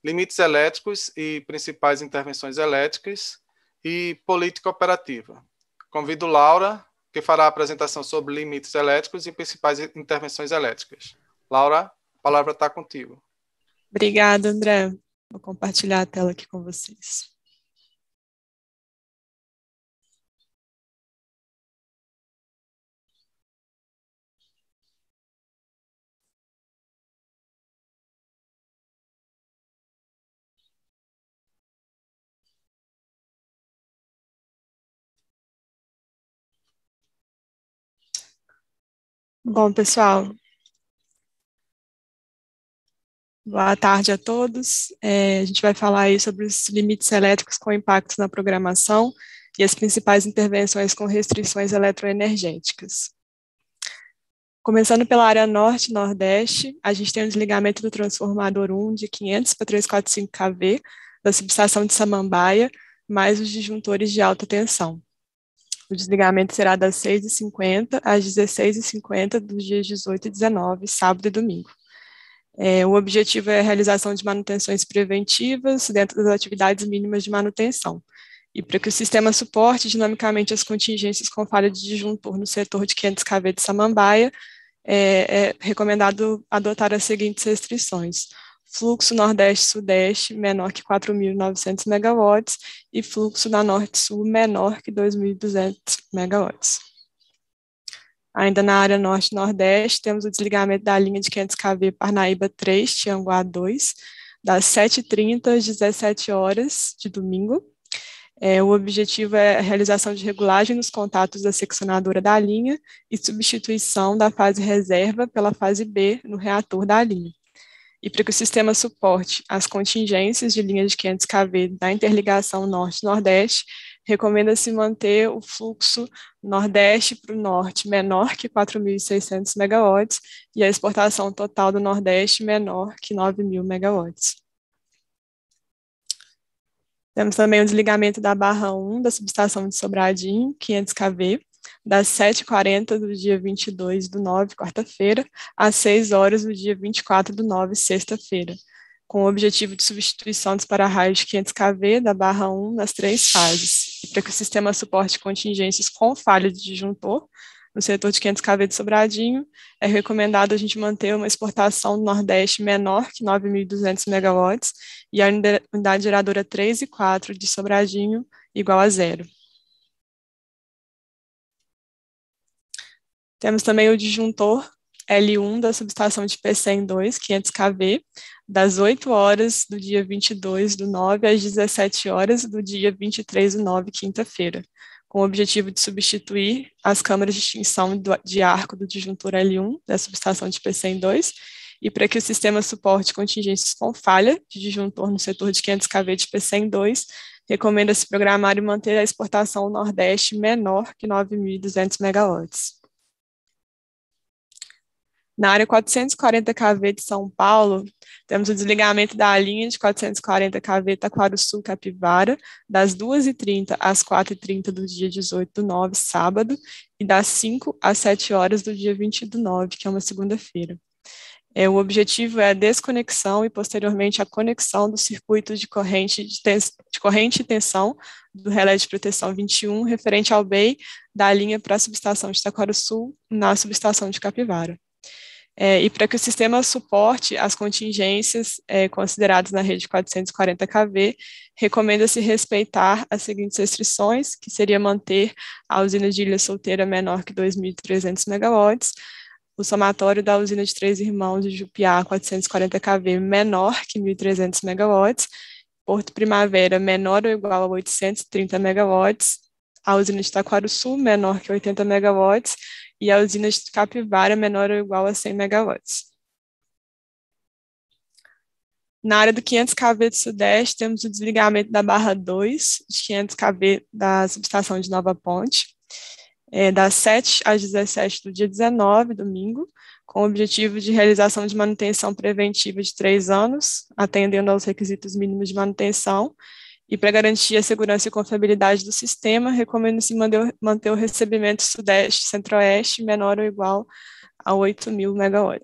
S1: limites elétricos e principais intervenções elétricas e política operativa. Convido Laura, que fará a apresentação sobre limites elétricos e principais intervenções elétricas. Laura, a palavra está contigo.
S11: Obrigada, André. Vou compartilhar a tela aqui com vocês. Bom, pessoal, boa tarde a todos. A gente vai falar aí sobre os limites elétricos com impactos na programação e as principais intervenções com restrições eletroenergéticas. Começando pela área norte e nordeste, a gente tem o desligamento do transformador 1 de 500 para 345 kV da subestação de Samambaia, mais os disjuntores de alta tensão. O desligamento será das 6h50 às 16h50 dos dias 18 e 19, sábado e domingo. O objetivo é a realização de manutenções preventivas dentro das atividades mínimas de manutenção. E para que o sistema suporte dinamicamente as contingências com falha de disjuntor no setor de 500 kV de Samambaia, é recomendado adotar as seguintes restrições: fluxo nordeste-sudeste menor que 4.900 MW e fluxo na norte-sul menor que 2.200 MW. Ainda na área norte-nordeste, temos o desligamento da linha de 500 kV Parnaíba 3, Tianguá 2, das 7h30 às 17 horas de domingo. O objetivo é a realização de regulagem nos contatos da seccionadora da linha e substituição da fase reserva pela fase B no reator da linha. E para que o sistema suporte as contingências de linha de 500 kV da interligação norte-nordeste, recomenda-se manter o fluxo nordeste para o norte menor que 4.600 MW e a exportação total do nordeste menor que 9.000 MW. Temos também o desligamento da barra 1 da subestação de Sobradinho, 500 kV, das 7h40 do dia 22/9, quarta-feira, às 6 horas do dia 24/9, sexta-feira, com o objetivo de substituição dos para-raios de 500 kV da barra 1 nas 3 fases, e para que o sistema suporte contingências com falha de disjuntor no setor de 500 kV de Sobradinho, é recomendado a gente manter uma exportação do Nordeste menor que 9.200 MW e a unidade geradora 3 e 4 de Sobradinho igual a 0. Temos também o disjuntor L1 da subestação de P102, 500 kV, das 8 horas do dia 22/9 às 17 horas do dia 23/9, quinta-feira, com o objetivo de substituir as câmaras de extinção de arco do disjuntor L1 da subestação de P102, e para que o sistema suporte contingências com falha de disjuntor no setor de 500 kV de P102, recomenda-se programar e manter a exportação Nordeste menor que 9.200 MW. Na área 440 kV de São Paulo, temos o desligamento da linha de 440 kV Taquarussu-Capivara, das 2h30 às 4h30 do dia 18/9, sábado, e das 5 às 7 horas do dia 20/9, que é uma segunda-feira. O objetivo é a desconexão e, posteriormente, a conexão dos circuitos de corrente e tensão do relé de proteção 21, referente ao BEI da linha para a subestação de Taquarussu, na subestação de Capivara. E para que o sistema suporte as contingências consideradas na rede 440 kV, recomenda-se respeitar as seguintes restrições, que seria manter a usina de Ilha Solteira menor que 2.300 MW, o somatório da usina de Três Irmãos de Jupiá 440 kV menor que 1.300 MW, Porto Primavera menor ou igual a 830 MW, a usina de Taquarussu menor que 80 MW, e a usina de Capivara menor ou igual a 100 MW. Na área do 500 kV do Sudeste, temos o desligamento da barra 2, de 500 kV da subestação de Nova Ponte, das 7 às 17 do dia 19, domingo, com o objetivo de realização de manutenção preventiva de 3 anos, atendendo aos requisitos mínimos de manutenção. E para garantir a segurança e confiabilidade do sistema, recomenda-se manter o recebimento Sudeste Centro-Oeste menor ou igual a 8.000 MW.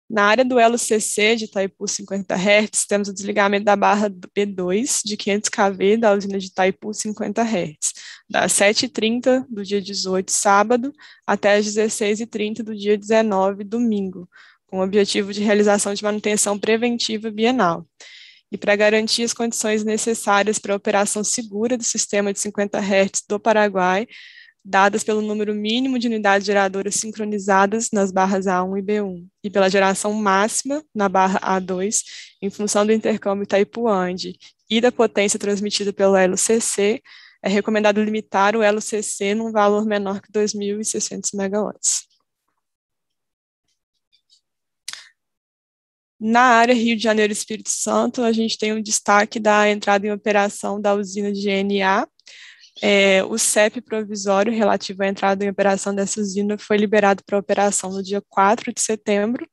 S11: Na área do elo CC de Itaipu 50 Hz, temos o desligamento da barra B2 de 500 kV da usina de Itaipu 50 Hz, das 7h30 do dia 18, sábado, até as 16h30 do dia 19, domingo, com o objetivo de realização de manutenção preventiva bienal. E para garantir as condições necessárias para a operação segura do sistema de 50 Hz do Paraguai, dadas pelo número mínimo de unidades geradoras sincronizadas nas barras A1 e B1, e pela geração máxima na barra A2, em função do intercâmbio Itaipu-Ande e da potência transmitida pelo elo CC, é recomendado limitar o elo CC num valor menor que 2.600 MW. Na área Rio de Janeiro e Espírito Santo, a gente tem um destaque da entrada em operação da usina de GNA, O CEP provisório relativo à entrada em operação dessa usina foi liberado para operação no dia 4 de setembro.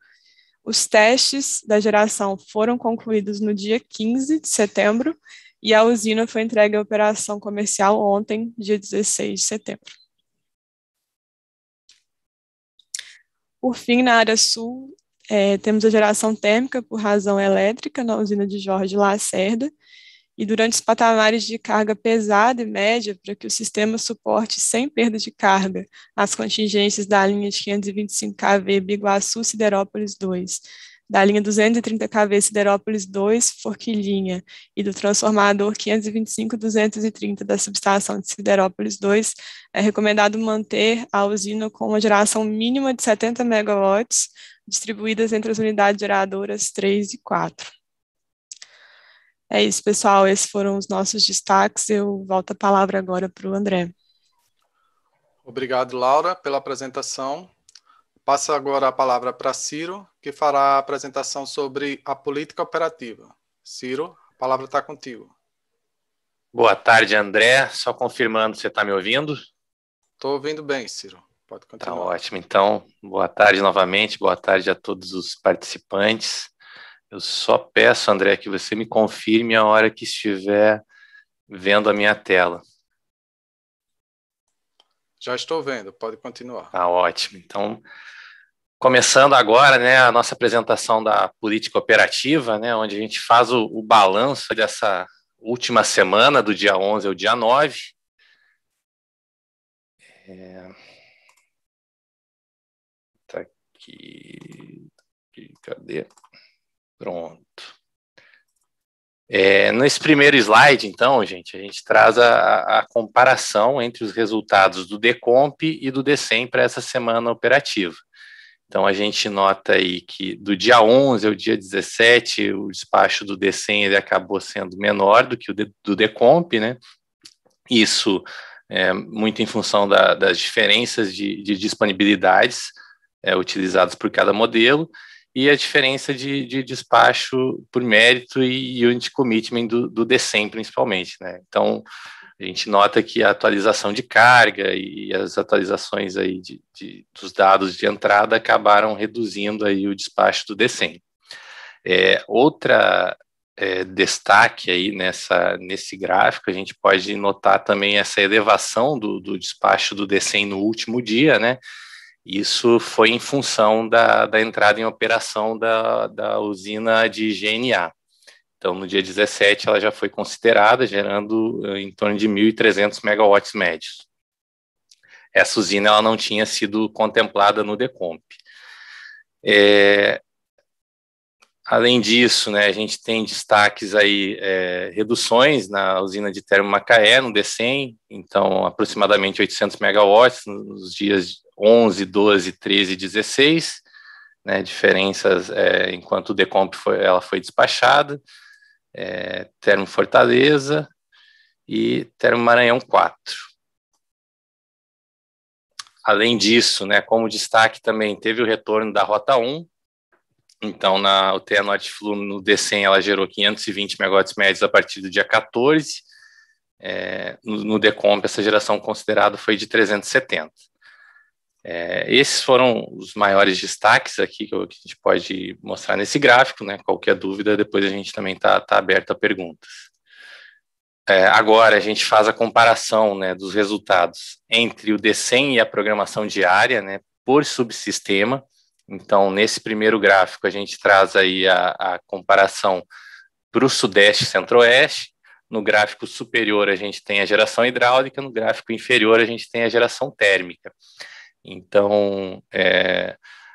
S11: Os testes da geração foram concluídos no dia 15 de setembro e a usina foi entregue à operação comercial ontem, dia 16 de setembro. Por fim, na área sul, temos a geração térmica por razão elétrica na usina de Jorge Lacerda, e durante os patamares de carga pesada e média, para que o sistema suporte sem perda de carga as contingências da linha de 525 kV Biguaçu Siderópolis 2, da linha 230 kV Siderópolis 2 Forquilhinha e do transformador 525-230 da subestação de Siderópolis 2, é recomendado manter a usina com uma geração mínima de 70 MW, distribuídas entre as unidades geradoras 3 e 4. É isso, pessoal, esses foram os nossos destaques. Eu volto a palavra agora para o André.
S1: Obrigado, Laura, pela apresentação. Passo agora a palavra para Ciro, que fará a apresentação sobre a política operativa. Ciro, a palavra está contigo.
S12: Boa tarde, André. Só confirmando, você está me ouvindo?
S1: Estou ouvindo bem, Ciro. Pode continuar.
S12: Tá ótimo. Então, boa tarde novamente, boa tarde a todos os participantes. Eu só peço, André, que você me confirme a hora que estiver vendo a minha tela.
S1: Já estou vendo, pode continuar.
S12: Tá ótimo. Então, começando agora, né, a nossa apresentação da política operativa, né, onde a gente faz o balanço dessa última semana, do dia 11 ao dia 9. Tá aqui, cadê? Pronto. Nesse primeiro slide, então, gente, a gente traz a comparação entre os resultados do DECOMP e do DECEM para essa semana operativa. Então, a gente nota aí que do dia 11 ao dia 17, o despacho do DECEM ele acabou sendo menor do que o do DECOMP, né? Isso muito em função das diferenças de disponibilidades utilizadas por cada modelo, e a diferença de despacho por mérito e unit commitment do DECEM, principalmente, né? Então, a gente nota que a atualização de carga e as atualizações aí dos dados de entrada acabaram reduzindo aí o despacho do DECEM. Outra destaque aí nesse gráfico, a gente pode notar também essa elevação do despacho do DECEM no último dia, né? Isso foi em função da entrada em operação da usina de GNA. Então, no dia 17, ela já foi considerada, gerando em torno de 1.300 megawatts médios. Essa usina ela não tinha sido contemplada no DECOMP. Além disso, né, a gente tem destaques aí, reduções na usina de Termomacaé, no DECEM, então aproximadamente 800 megawatts nos dias 11, 12, 13 e 16, né, diferenças enquanto o DECOMP ela foi despachada, Termo Fortaleza e Termo Maranhão 4. Além disso, né, como destaque também teve o retorno da Rota 1, então na UTE Norte Flu no DECEM ela gerou 520 megawatts médios a partir do dia 14, no DECOMP essa geração considerada foi de 370. Esses foram os maiores destaques aqui que a gente pode mostrar nesse gráfico, né? Qualquer dúvida, depois a gente também está aberto a perguntas. Agora a gente faz a comparação, né, dos resultados entre o DECEM e a programação diária, né, por subsistema. Então, nesse primeiro gráfico, a gente traz aí a comparação para o Sudeste e Centro-Oeste. No gráfico superior, a gente tem a geração hidráulica, no gráfico inferior, a gente tem a geração térmica. Então,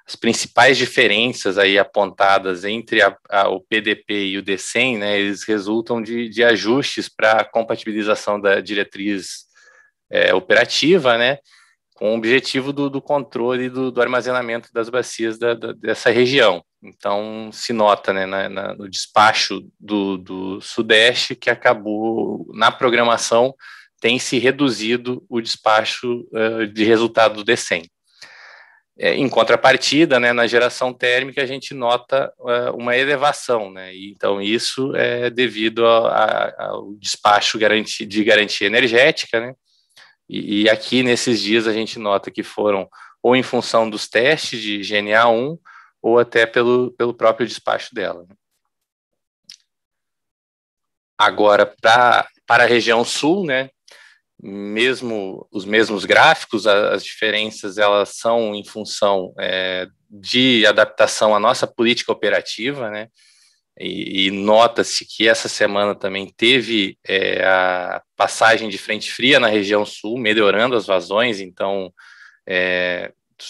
S12: as principais diferenças aí apontadas entre o PDP e o DECEM, né, eles resultam de ajustes para a compatibilização da diretriz operativa, né, com o objetivo do controle do armazenamento das bacias dessa região. Então, se nota, né, no despacho do Sudeste que acabou, na programação, tem se reduzido o despacho de resultado do DECEM. Em contrapartida, né, na geração térmica, a gente nota uma elevação, né, e então isso é devido ao despacho de garantia energética, né, e aqui nesses dias a gente nota que foram ou em função dos testes de GNA1 ou até pelo próprio despacho dela. Agora, para a região sul, né, mesmo os mesmos gráficos, as diferenças elas são em função de adaptação à nossa política operativa, né, e nota-se que essa semana também teve a passagem de frente fria na região sul, melhorando as vazões, então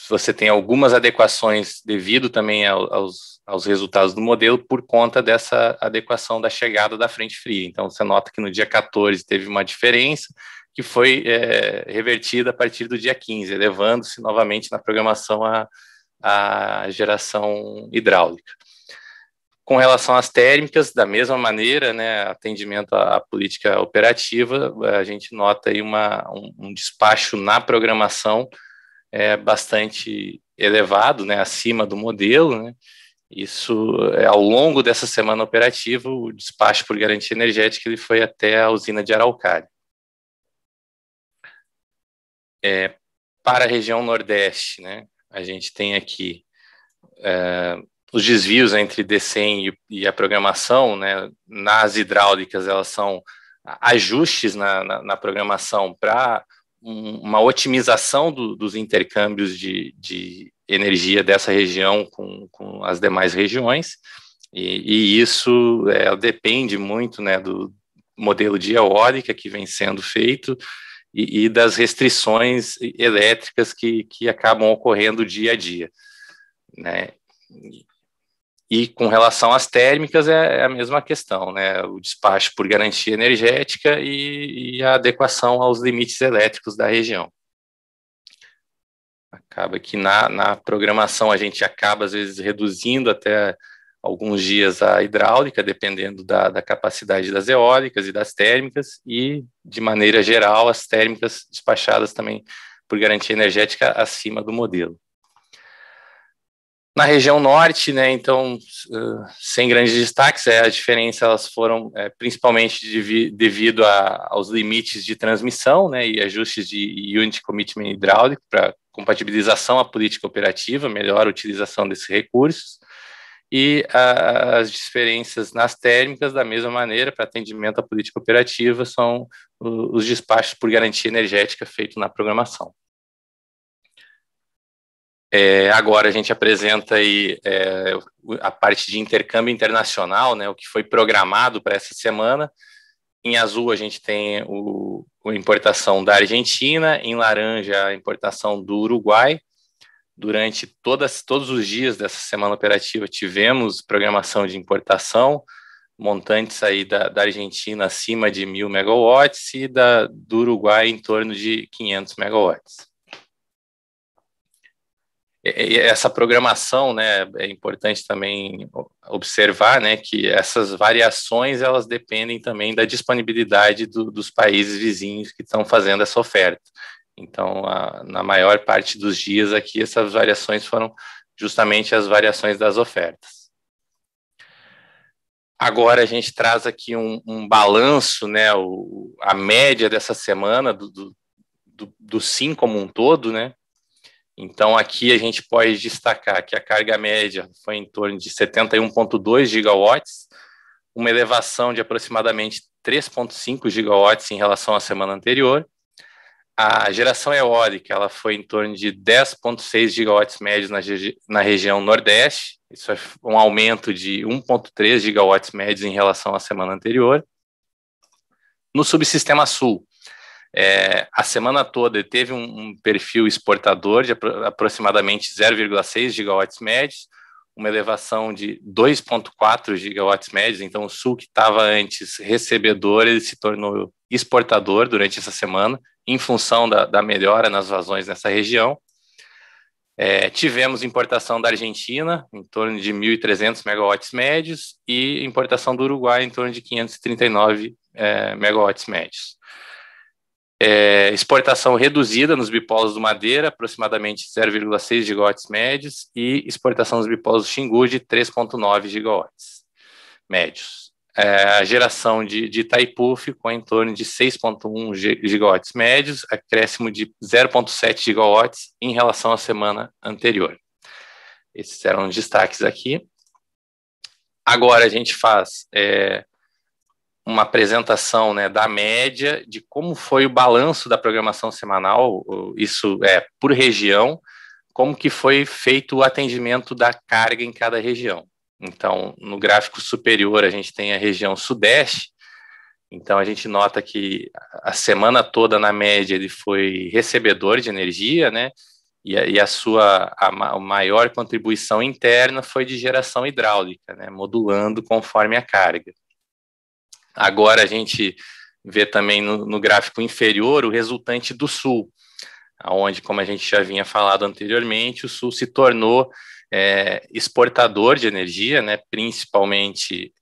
S12: você tem algumas adequações devido também aos resultados do modelo por conta dessa adequação da chegada da frente fria. Então, você nota que no dia 14 teve uma diferença que foi revertida a partir do dia 15, elevando-se novamente na programação a geração hidráulica. Com relação às térmicas, da mesma maneira, né, atendimento à política operativa, a gente nota aí um despacho na programação bastante elevado, né, acima do modelo, né. Isso, ao longo dessa semana operativa, o despacho por garantia energética ele foi até a usina de Araucária. Para a região Nordeste, né, a gente tem aqui os desvios entre DECEM e a programação, né, nas hidráulicas, elas são ajustes na programação para uma otimização dos intercâmbios de energia dessa região com as demais regiões, e isso depende muito, né, do modelo de eólica que vem sendo feito e das restrições elétricas que acabam ocorrendo dia a dia, né. E com relação às térmicas é a mesma questão, né? O despacho por garantia energética e a adequação aos limites elétricos da região. Acaba que na programação a gente acaba, às vezes, reduzindo até alguns dias a hidráulica, dependendo da capacidade das eólicas e das térmicas, e, de maneira geral, as térmicas despachadas também por garantia energética acima do modelo. Na região norte, né, então, sem grandes destaques, a diferença elas foram principalmente devido aos limites de transmissão, né, e ajustes de Unit Commitment hidráulico para compatibilização à política operativa, melhor utilização desses recursos, e as diferenças nas térmicas, da mesma maneira, para atendimento à política operativa, são os despachos por garantia energética feitos na programação. Agora a gente apresenta aí a parte de intercâmbio internacional, né, o que foi programado para essa semana. Em azul a gente tem a importação da Argentina, em laranja a importação do Uruguai. Durante todos os dias dessa semana operativa tivemos programação de importação, montantes aí da Argentina acima de 1.000 megawatts e do Uruguai em torno de 500 megawatts. Essa programação, né, é importante também observar, né, que essas variações elas dependem também da disponibilidade dos países vizinhos que estão fazendo essa oferta. Então, na maior parte dos dias aqui, essas variações foram justamente as variações das ofertas. Agora a gente traz aqui um balanço, né, a média dessa semana do SIM como um todo, né. Então, aqui a gente pode destacar que a carga média foi em torno de 71,2 gigawatts, uma elevação de aproximadamente 3,5 gigawatts em relação à semana anterior. A geração eólica ela foi em torno de 10,6 gigawatts médios na região Nordeste, isso é um aumento de 1,3 gigawatts médios em relação à semana anterior. No subsistema Sul, a semana toda teve um perfil exportador de aproximadamente 0,6 gigawatts médios, uma elevação de 2,4 gigawatts médios, então o Sul que estava antes recebedor, ele se tornou exportador durante essa semana, em função da melhora nas vazões nessa região. Tivemos importação da Argentina, em torno de 1.300 megawatts médios, e importação do Uruguai, em torno de 539 megawatts médios. exportação reduzida nos bipolos do Madeira, aproximadamente 0,6 gigawatts médios, e exportação dos bipolos do Xingu de 3,9 gigawatts médios. A geração de Itaipu ficou em torno de 6,1 gigawatts médios, acréscimo de 0,7 gigawatts em relação à semana anterior. Esses eram os destaques aqui. Agora a gente faz uma apresentação, né, da média de como foi o balanço da programação semanal, isso por região, como que foi feito o atendimento da carga em cada região. Então, no gráfico superior, a gente tem a região Sudeste. Então, a gente nota que a semana toda, na média, ele foi recebedor de energia, né? E a maior contribuição interna foi de geração hidráulica, né? Modulando conforme a carga. Agora, a gente vê também no gráfico inferior o resultante do Sul, onde, como a gente já vinha falado anteriormente, o Sul se tornou exportador de energia, né, principalmente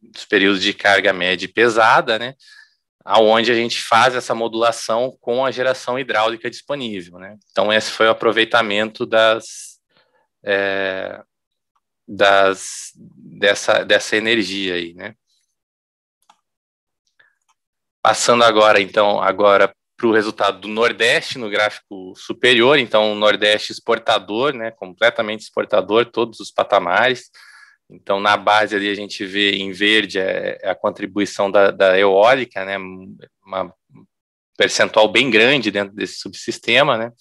S12: nos períodos de carga média e pesada, né, aonde a gente faz essa modulação com a geração hidráulica disponível, né. Então, esse foi o aproveitamento dessa energia aí, né. Passando agora para o resultado do Nordeste, no gráfico superior. Então, o Nordeste exportador, né, completamente exportador, todos os patamares. Então, na base ali a gente vê em verde a contribuição da eólica, né, uma percentual bem grande dentro desse subsistema, né.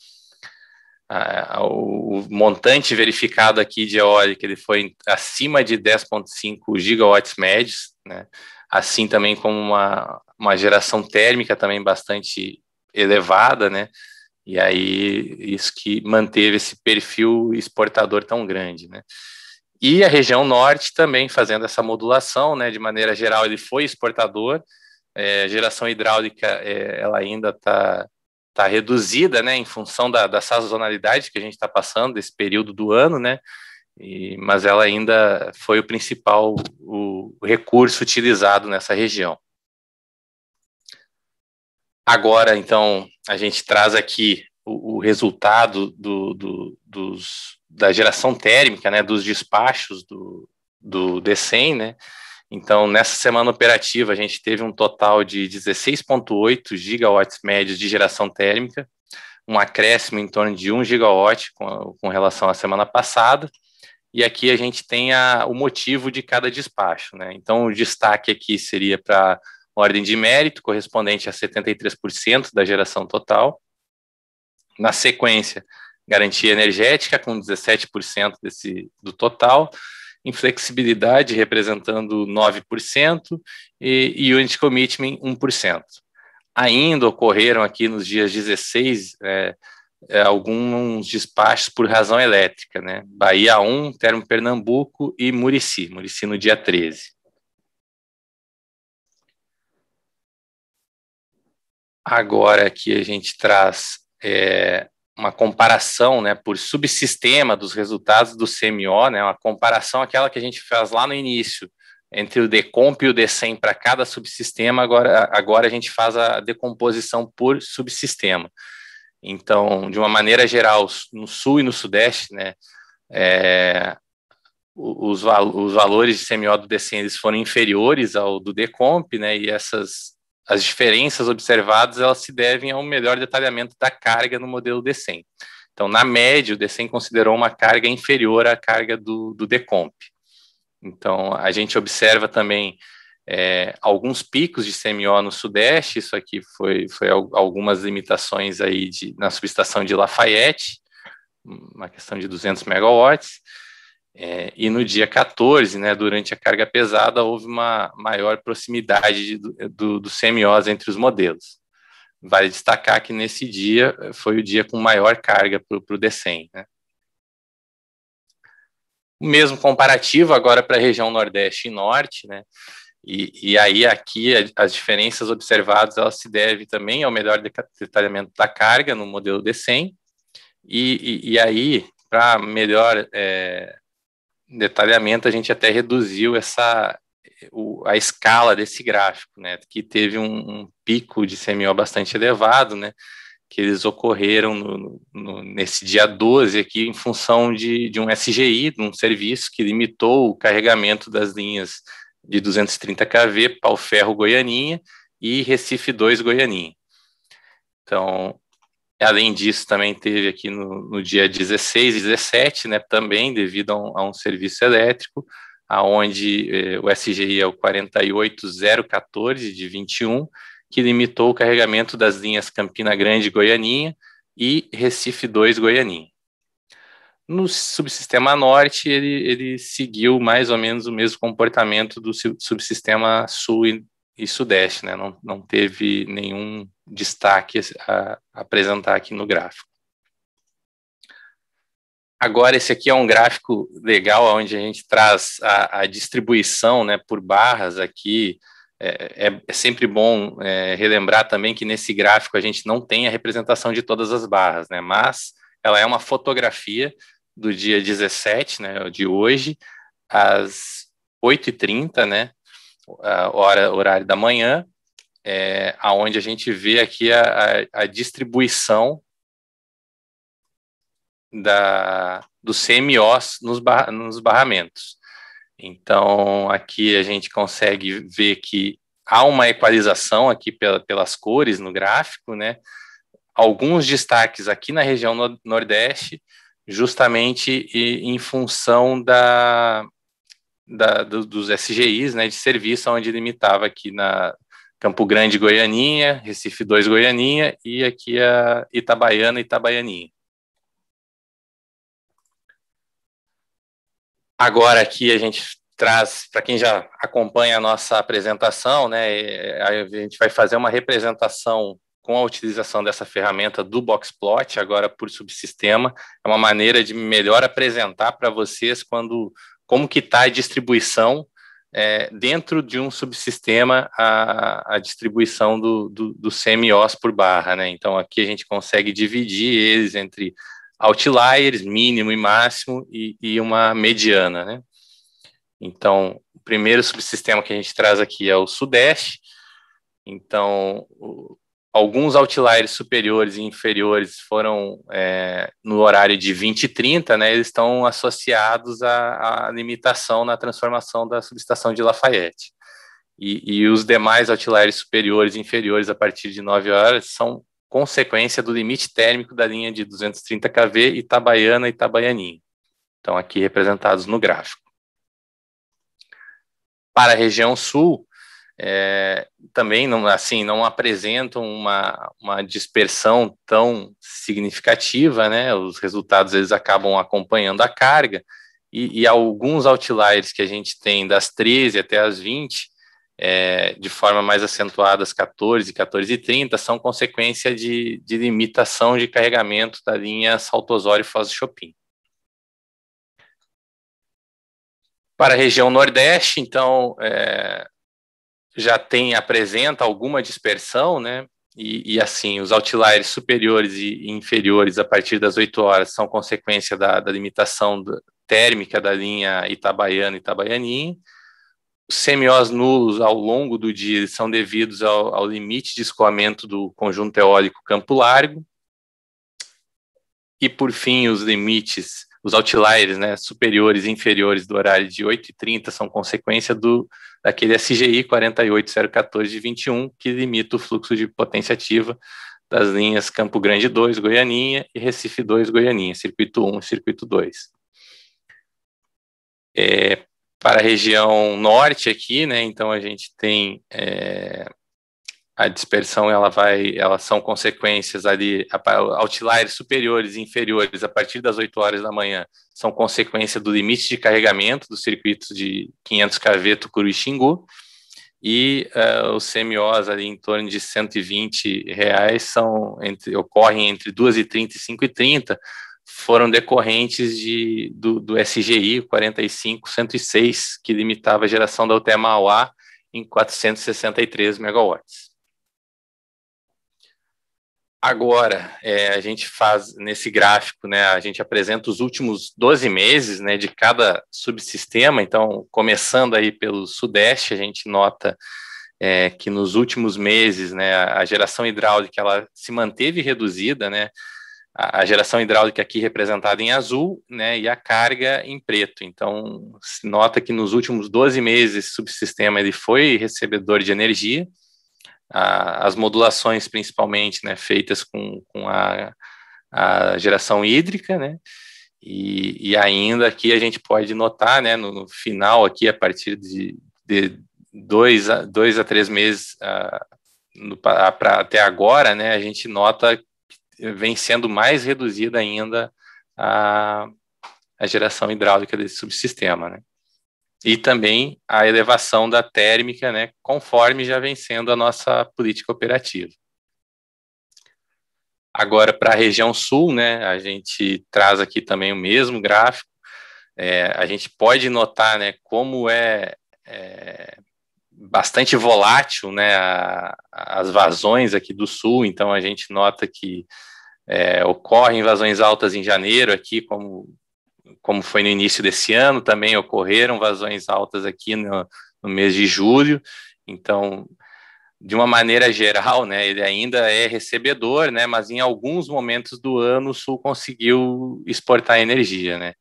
S12: O montante verificado aqui de eólica, ele foi acima de 10,5 gigawatts médios, né, assim também como uma geração térmica também bastante elevada, né, e aí isso que manteve esse perfil exportador tão grande, né. E a região norte também fazendo essa modulação, né, de maneira geral ele foi exportador, geração hidráulica ela ainda está reduzida, né, em função da sazonalidade que a gente está passando, desse período do ano, né, mas ela ainda foi o principal recurso utilizado nessa região. Agora, então, a gente traz aqui o resultado da geração térmica, né, dos despachos do DECEM, né. Então, nessa semana operativa, a gente teve um total de 16,8 gigawatts médios de geração térmica, um acréscimo em torno de 1 gigawatt com relação à semana passada, e aqui a gente tem o motivo de cada despacho, né. Então, o destaque aqui seria para ordem de mérito, correspondente a 73% da geração total. Na sequência, garantia energética, com 17% do total, inflexibilidade, representando 9%, e unit commitment, 1%. Ainda ocorreram aqui nos dias 16, alguns despachos por razão elétrica, né? Bahia 1, Termo Pernambuco e Murici no dia 13. Agora aqui a gente traz uma comparação, né, por subsistema dos resultados do CMO, né, uma comparação aquela que a gente faz lá no início, entre o DECOMP e o DECEM para cada subsistema. Agora a gente faz a decomposição por subsistema. Então, de uma maneira geral, no Sul e no Sudeste, né, os valores de CMO do DECEM eles foram inferiores ao do DECOMP, né, e as diferenças observadas, elas se devem ao melhor detalhamento da carga no modelo DECEM. Então, na média, o DECEM considerou uma carga inferior à carga do DECOMP. Então, a gente observa também alguns picos de CMO no Sudeste. Isso aqui foi algumas limitações aí na subestação de Lafayette, uma questão de 200 megawatts. E no dia 14, né, durante a carga pesada, houve uma maior proximidade dos CMOs entre os modelos. Vale destacar que nesse dia foi o dia com maior carga para o DECEM, né. O mesmo comparativo agora para a região Nordeste e Norte, né, e aí aqui as diferenças observadas elas se devem também ao melhor detalhamento da carga no modelo DECEM, e aí, para melhor detalhamento, a gente até reduziu a escala desse gráfico, né, que teve um pico de CMO bastante elevado, né, que eles ocorreram nesse dia 12 aqui em função de um SGI, de um serviço que limitou o carregamento das linhas de 230 kV, Pau-Ferro Goianinha e Recife 2 Goianinha. Então, além disso, também teve aqui no dia 16 e 17, né, também devido a um serviço elétrico, aonde o SGI é o 48014 de 21, que limitou o carregamento das linhas Campina Grande Goianinha e Recife 2 Goianinha. No subsistema norte, ele seguiu mais ou menos o mesmo comportamento do subsistema sul e sudeste, né? Não teve nenhum destaque a apresentar aqui no gráfico. Agora, esse aqui é um gráfico legal, onde a gente traz a distribuição, né, por barras aqui. É sempre bom relembrar também que nesse gráfico a gente não tem a representação de todas as barras, né, mas ela é uma fotografia do dia 17, né, de hoje, às 8h30, né, horário da manhã, aonde a gente vê aqui a distribuição dos CMOs nos barramentos. Então, aqui a gente consegue ver que há uma equalização aqui pelas cores no gráfico, né? Alguns destaques aqui na região nordeste, justamente em função dos SGIs, né, de serviço, onde limitava aqui na Campo Grande, Goianinha, Recife 2, Goianinha, e aqui a Itabaiana e Itabaianinha. Agora aqui a gente traz, para quem já acompanha a nossa apresentação, né, a gente vai fazer uma representação com a utilização dessa ferramenta do Boxplot, agora por subsistema. É uma maneira de melhor apresentar para vocês como que está a distribuição dentro de um subsistema, a distribuição do CMOs por barra, né? Então aqui a gente consegue dividir eles entre outliers, mínimo e máximo, e uma mediana, né? Então, o primeiro subsistema que a gente traz aqui é o Sudeste. Então, alguns outliers superiores e inferiores foram no horário de 20 e 30, né? Eles estão associados à limitação na transformação da subestação de Lafayette. E os demais outliers superiores e inferiores a partir de 9 horas são consequência do limite térmico da linha de 230 kV Itabaiana e Itabaianinha. Então, aqui representados no gráfico. Para a região sul, também não apresentam uma dispersão tão significativa, né? Os resultados eles acabam acompanhando a carga, e alguns outliers que a gente tem das 13 até as 20, de forma mais acentuada às 14, 14h30, são consequência de limitação de carregamento da linha Salto Osório e Foz do Chopin. Para a região Nordeste, então, já apresenta alguma dispersão, né? E assim, os outliers superiores e inferiores a partir das 8 horas são consequência da limitação térmica da linha Itabaiana e Itabaianinha. Os CMOs nulos ao longo do dia são devidos ao limite de escoamento do conjunto eólico Campo Largo. E, por fim, os outliers, né, superiores e inferiores do horário de 8h30 são consequência daquele SGI 48014 de 21, que limita o fluxo de potência ativa das linhas Campo Grande 2, Goianinha, e Recife 2, Goianinha, circuito 1 e circuito 2. Para a região norte aqui, né, então a gente tem a dispersão, elas são consequências ali, outliers superiores e inferiores a partir das 8 horas da manhã são consequência do limite de carregamento dos circuitos de 500 kV Tucuru e Xingu, e os CMOs ali em torno de R$120 ocorrem entre 2h30 e 5h30, foram decorrentes do SGI 45106, que limitava a geração da UTE Mauá em 463 megawatts. Agora, a gente faz, nesse gráfico, né, a gente apresenta os últimos 12 meses, né, de cada subsistema. Então, começando aí pelo Sudeste, a gente nota que nos últimos meses, né, a geração hidráulica ela se manteve reduzida, né, a geração hidráulica aqui representada em azul, né, e a carga em preto. Então, se nota que nos últimos 12 meses esse subsistema ele foi recebedor de energia, as modulações principalmente, né, feitas com a geração hídrica, né, e ainda aqui a gente pode notar, né, no final aqui, a partir de 2 a 3 meses até agora, né, a gente nota que vem sendo mais reduzida ainda a geração hidráulica desse subsistema, né. E também a elevação da térmica, né, conforme já vem sendo a nossa política operativa. Agora, para a região sul, né, a gente traz aqui também o mesmo gráfico. A gente pode notar, né, como é bastante volátil, né, as vazões aqui do sul. Então, a gente nota que ocorrem vazões altas em janeiro aqui, como foi no início desse ano, também ocorreram vazões altas aqui no mês de julho. Então, de uma maneira geral, né, ele ainda é recebedor, né, mas em alguns momentos do ano o Sul conseguiu exportar energia, né.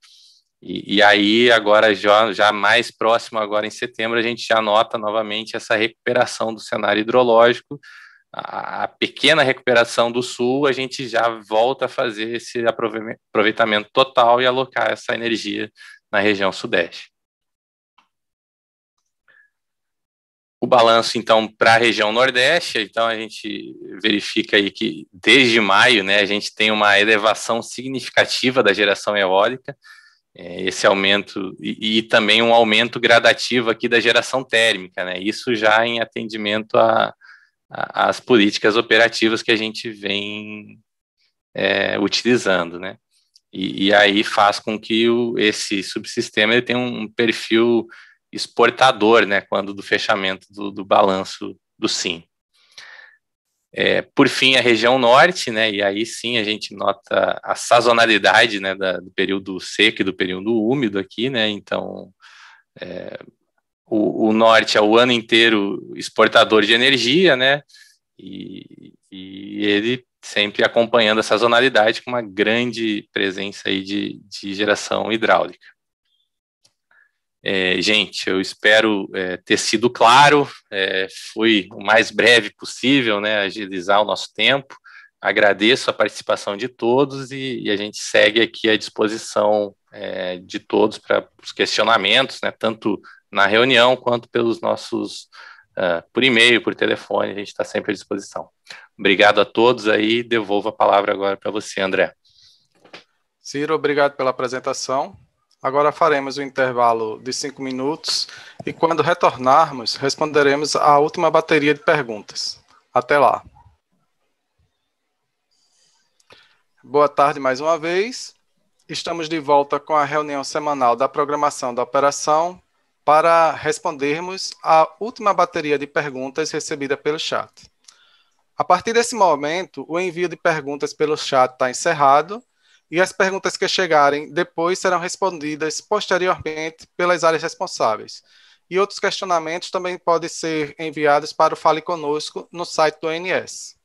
S12: E aí, agora, já mais próximo, agora em setembro, a gente já nota novamente essa recuperação do cenário hidrológico. A pequena recuperação do Sul, a gente já volta a fazer esse aproveitamento total e alocar essa energia na região Sudeste. O balanço, então, para a região Nordeste, então a gente verifica aí que desde maio, né, a gente tem uma elevação significativa da geração eólica, esse aumento, e também um aumento gradativo aqui da geração térmica, né, isso já em atendimento às políticas operativas que a gente vem utilizando, né, e aí faz com que esse subsistema ele tenha um perfil exportador, né, quando do fechamento do balanço do SIM. Por fim, a região norte, né, e aí sim a gente nota a sazonalidade, né, do período seco e do período úmido aqui, né, então o norte é o ano inteiro exportador de energia, né, e ele sempre acompanhando a sazonalidade com uma grande presença aí de geração hidráulica. Gente, eu espero ter sido claro, fui o mais breve possível, né, agilizar o nosso tempo. Agradeço a participação de todos e a gente segue aqui à disposição de todos para os questionamentos, né, tanto na reunião quanto pelos nossos, por e-mail, por telefone, a gente está sempre à disposição. Obrigado a todos aí, devolvo a palavra agora para você, André.
S1: Ciro, obrigado pela apresentação. Agora faremos um intervalo de 5 minutos e quando retornarmos, responderemos a última bateria de perguntas. Até lá. Boa tarde mais uma vez. Estamos de volta com a reunião semanal da programação da operação para respondermos a última bateria de perguntas recebida pelo chat. A partir desse momento, o envio de perguntas pelo chat está encerrado e as perguntas que chegarem depois serão respondidas posteriormente pelas áreas responsáveis. E outros questionamentos também podem ser enviados para o Fale Conosco no site do ONS.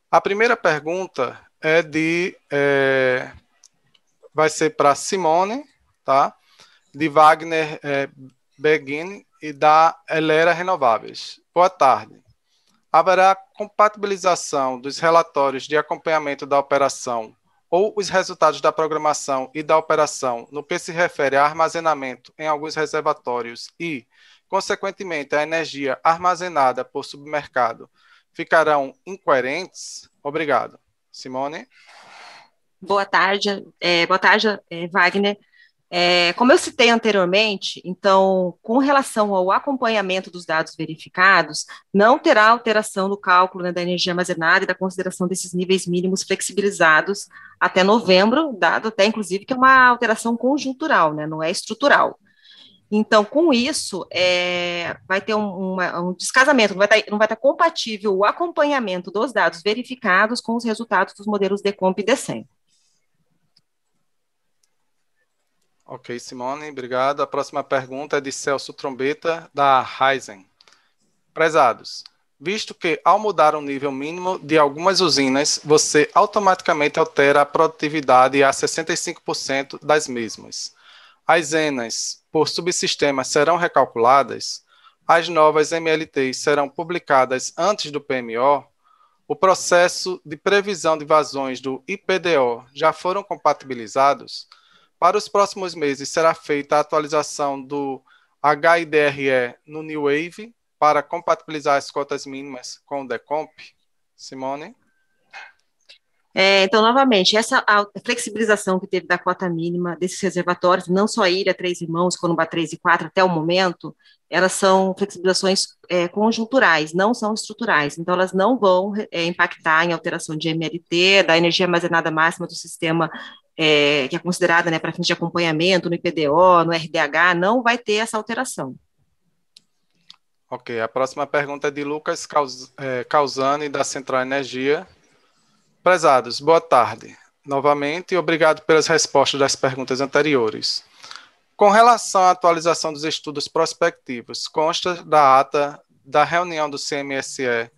S1: A primeira pergunta vai ser para Simone, tá? De Wagner Begin e da Elera Renováveis. Boa tarde. Haverá compatibilização dos relatórios de acompanhamento da operação ou os resultados da programação e da operação no que se refere a armazenamento em alguns reservatórios e, consequentemente, a energia armazenada por submercado ficarão incoerentes? Obrigado. Simone?
S10: Boa tarde, Wagner. Como eu citei anteriormente, então, com relação ao acompanhamento dos dados verificados, não terá alteração no cálculo, né, da energia armazenada e da consideração desses níveis mínimos flexibilizados até novembro, dado até, inclusive, que é uma alteração conjuntural, né, não é estrutural. Então, com isso, vai ter um descasamento, não vai estar compatível o acompanhamento dos dados verificados com os resultados dos modelos DECOMP e DECEM.
S1: Ok, Simone, obrigado. A próxima pergunta é de Celso Trombeta, da Raizen. Prezados, visto que ao mudar o nível mínimo de algumas usinas, você automaticamente altera a produtividade a 65% das mesmas. As ENAs por subsistema serão recalculadas, as novas MLTs serão publicadas antes do PMO, o processo de previsão de vazões do IPDO já foram compatibilizados. Para os próximos meses será feita a atualização do HIDRE no New Wave para compatibilizar as cotas mínimas com o DECOMP. Simone?
S10: Então, novamente, a flexibilização que teve da cota mínima desses reservatórios, não só a Ilha, Três Irmãos, Corumbá 3 e 4 até o momento, elas são flexibilizações conjunturais, não são estruturais. Então, elas não vão impactar em alteração de MLT, da energia armazenada máxima do sistema, que é considerada, né, para fins de acompanhamento no IPDO, no RDH, não vai ter essa alteração.
S1: Ok, a próxima pergunta é de Lucas Causani, da Central Energia. Prezados, boa tarde. Novamente, obrigado pelas respostas das perguntas anteriores. Com relação à atualização dos estudos prospectivos, consta da ata da reunião do CMSE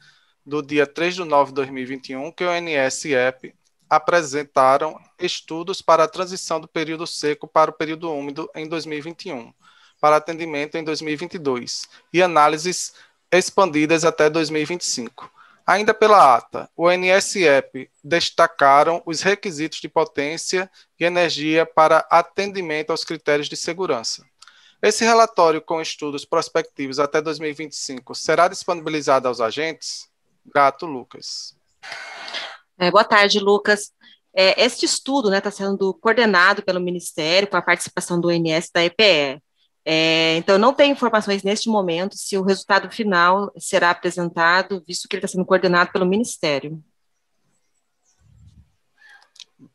S1: do dia 3 de nove de 2021 que o ONS e EP apresentaram estudos para a transição do período seco para o período úmido em 2021, para atendimento em 2022 e análises expandidas até 2025. Ainda pela ata, o ONS e EP destacaram os requisitos de potência e energia para atendimento aos critérios de segurança. Esse relatório com estudos prospectivos até 2025 será disponibilizado aos agentes? Gato, Lucas.
S10: Boa tarde, Lucas. Este estudo está sendo coordenado pelo Ministério com a participação do ONS e da EPE. Então, não tem informações neste momento se o resultado final será apresentado, visto que ele está sendo coordenado pelo Ministério.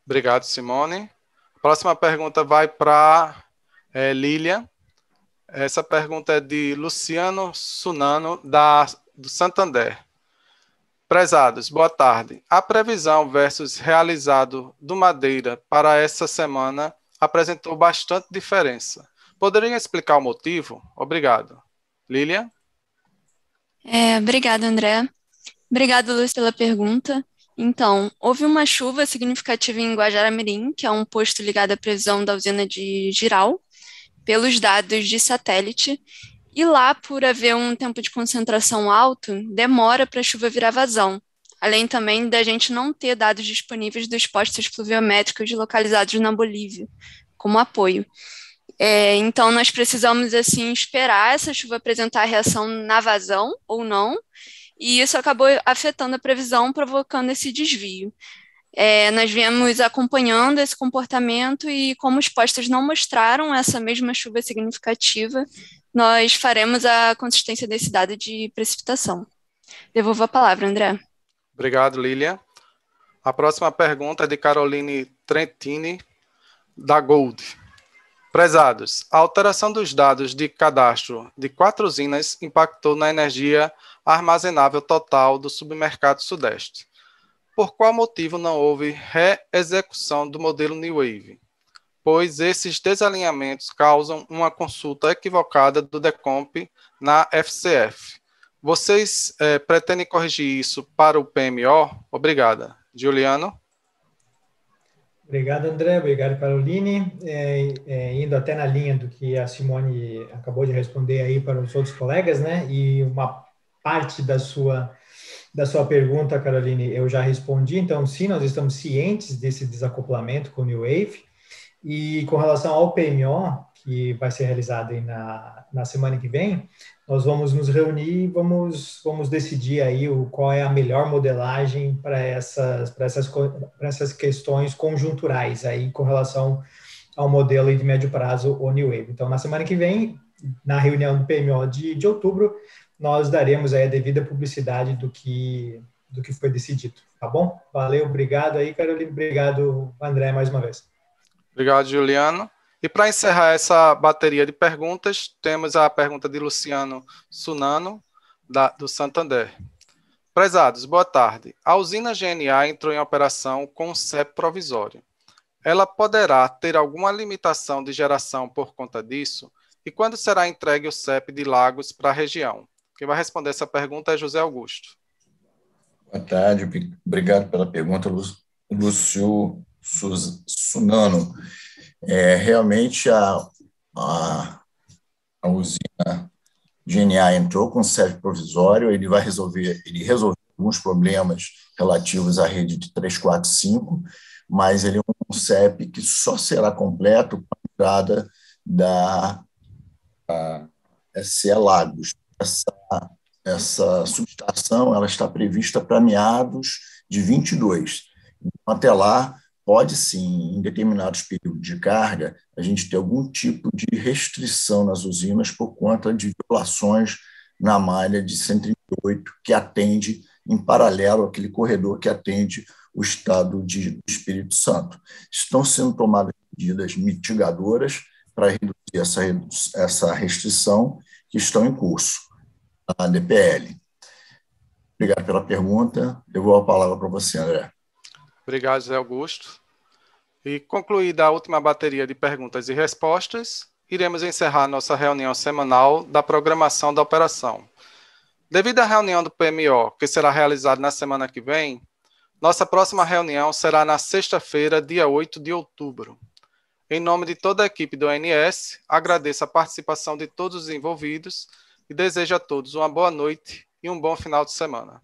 S1: Obrigado, Simone. Próxima pergunta vai para Lília. Essa pergunta é de Luciano Sunano, do Santander. Prezados, boa tarde. A previsão versus realizado do Madeira para essa semana apresentou bastante diferença. Poderia explicar o motivo? Obrigado. Lília?
S11: Obrigada, André. Obrigado, Luiz, pela pergunta. Então, houve uma chuva significativa em Guajará-Mirim, que é um posto ligado à previsão da usina de Jirau, pelos dados de satélite, e lá, por haver um tempo de concentração alto, demora para a chuva virar vazão, além também da gente não ter dados disponíveis dos postos pluviométricos localizados na Bolívia, como apoio. Então, nós precisamos, assim, esperar essa chuva apresentar a reação na vazão ou não, e isso acabou afetando a previsão, provocando esse desvio. Nós viemos acompanhando esse comportamento e, como os postos não mostraram essa mesma chuva significativa, nós faremos a consistência desse dado de precipitação. Devolvo a palavra, André.
S1: Obrigado, Lília. A próxima pergunta é de Caroline Trentini, da Gold. Prezados, a alteração dos dados de cadastro de 4 usinas impactou na energia armazenável total do submercado Sudeste. Por qual motivo não houve reexecução do modelo New Wave? Pois esses desalinhamentos causam uma consulta equivocada do DECOMP na FCF. Vocês pretendem corrigir isso para o PMO? Obrigada. Juliano?
S7: Obrigado, André. Obrigado, Caroline. Indo até na linha do que a Simone acabou de responder aí para os outros colegas, né? E uma parte da sua pergunta, Caroline, eu já respondi. Então, sim, nós estamos cientes desse desacoplamento com o New Wave. E com relação ao PMO, que vai ser realizado aí na semana que vem, nós vamos nos reunir e vamos decidir aí qual é a melhor modelagem para essas questões conjunturais aí com relação ao modelo de médio prazo, o New Wave. Então, na semana que vem, na reunião do PMO de outubro, nós daremos aí a devida publicidade do que foi decidido, tá bom? Valeu, obrigado aí, Carolina, obrigado, André, mais uma vez.
S1: Obrigado, Juliano. E para encerrar essa bateria de perguntas, temos a pergunta de Luciano Sunano, do Santander. Prezados, boa tarde. A usina GNA entrou em operação com um CEP provisório. Ela poderá ter alguma limitação de geração por conta disso? E quando será entregue o CEP de Lagos para a região? Quem vai responder essa pergunta é José Augusto.
S13: Boa tarde, obrigado pela pergunta, Lúcio Sunano. Realmente a usina GNA entrou com CEP provisório, ele resolveu alguns problemas relativos à rede de 345, mas ele é um CEP que só será completo com a entrada da SE Lagos. Essa subestação ela está prevista para meados de 22. Então, até lá, pode sim, em determinados períodos de carga, a gente ter algum tipo de restrição nas usinas por conta de violações na malha de 138, que atende em paralelo àquele corredor que atende o estado do Espírito Santo. Estão sendo tomadas medidas mitigadoras para reduzir essa restrição que estão em curso, a DPL. Obrigado pela pergunta. Eu vou a palavra para você, André.
S1: Obrigado, José Augusto. E concluída a última bateria de perguntas e respostas, iremos encerrar nossa reunião semanal da programação da operação. Devido à reunião do PMO, que será realizada na semana que vem, nossa próxima reunião será na sexta-feira, dia 8 de outubro. Em nome de toda a equipe do ONS, agradeço a participação de todos os envolvidos e desejo a todos uma boa noite e um bom final de semana.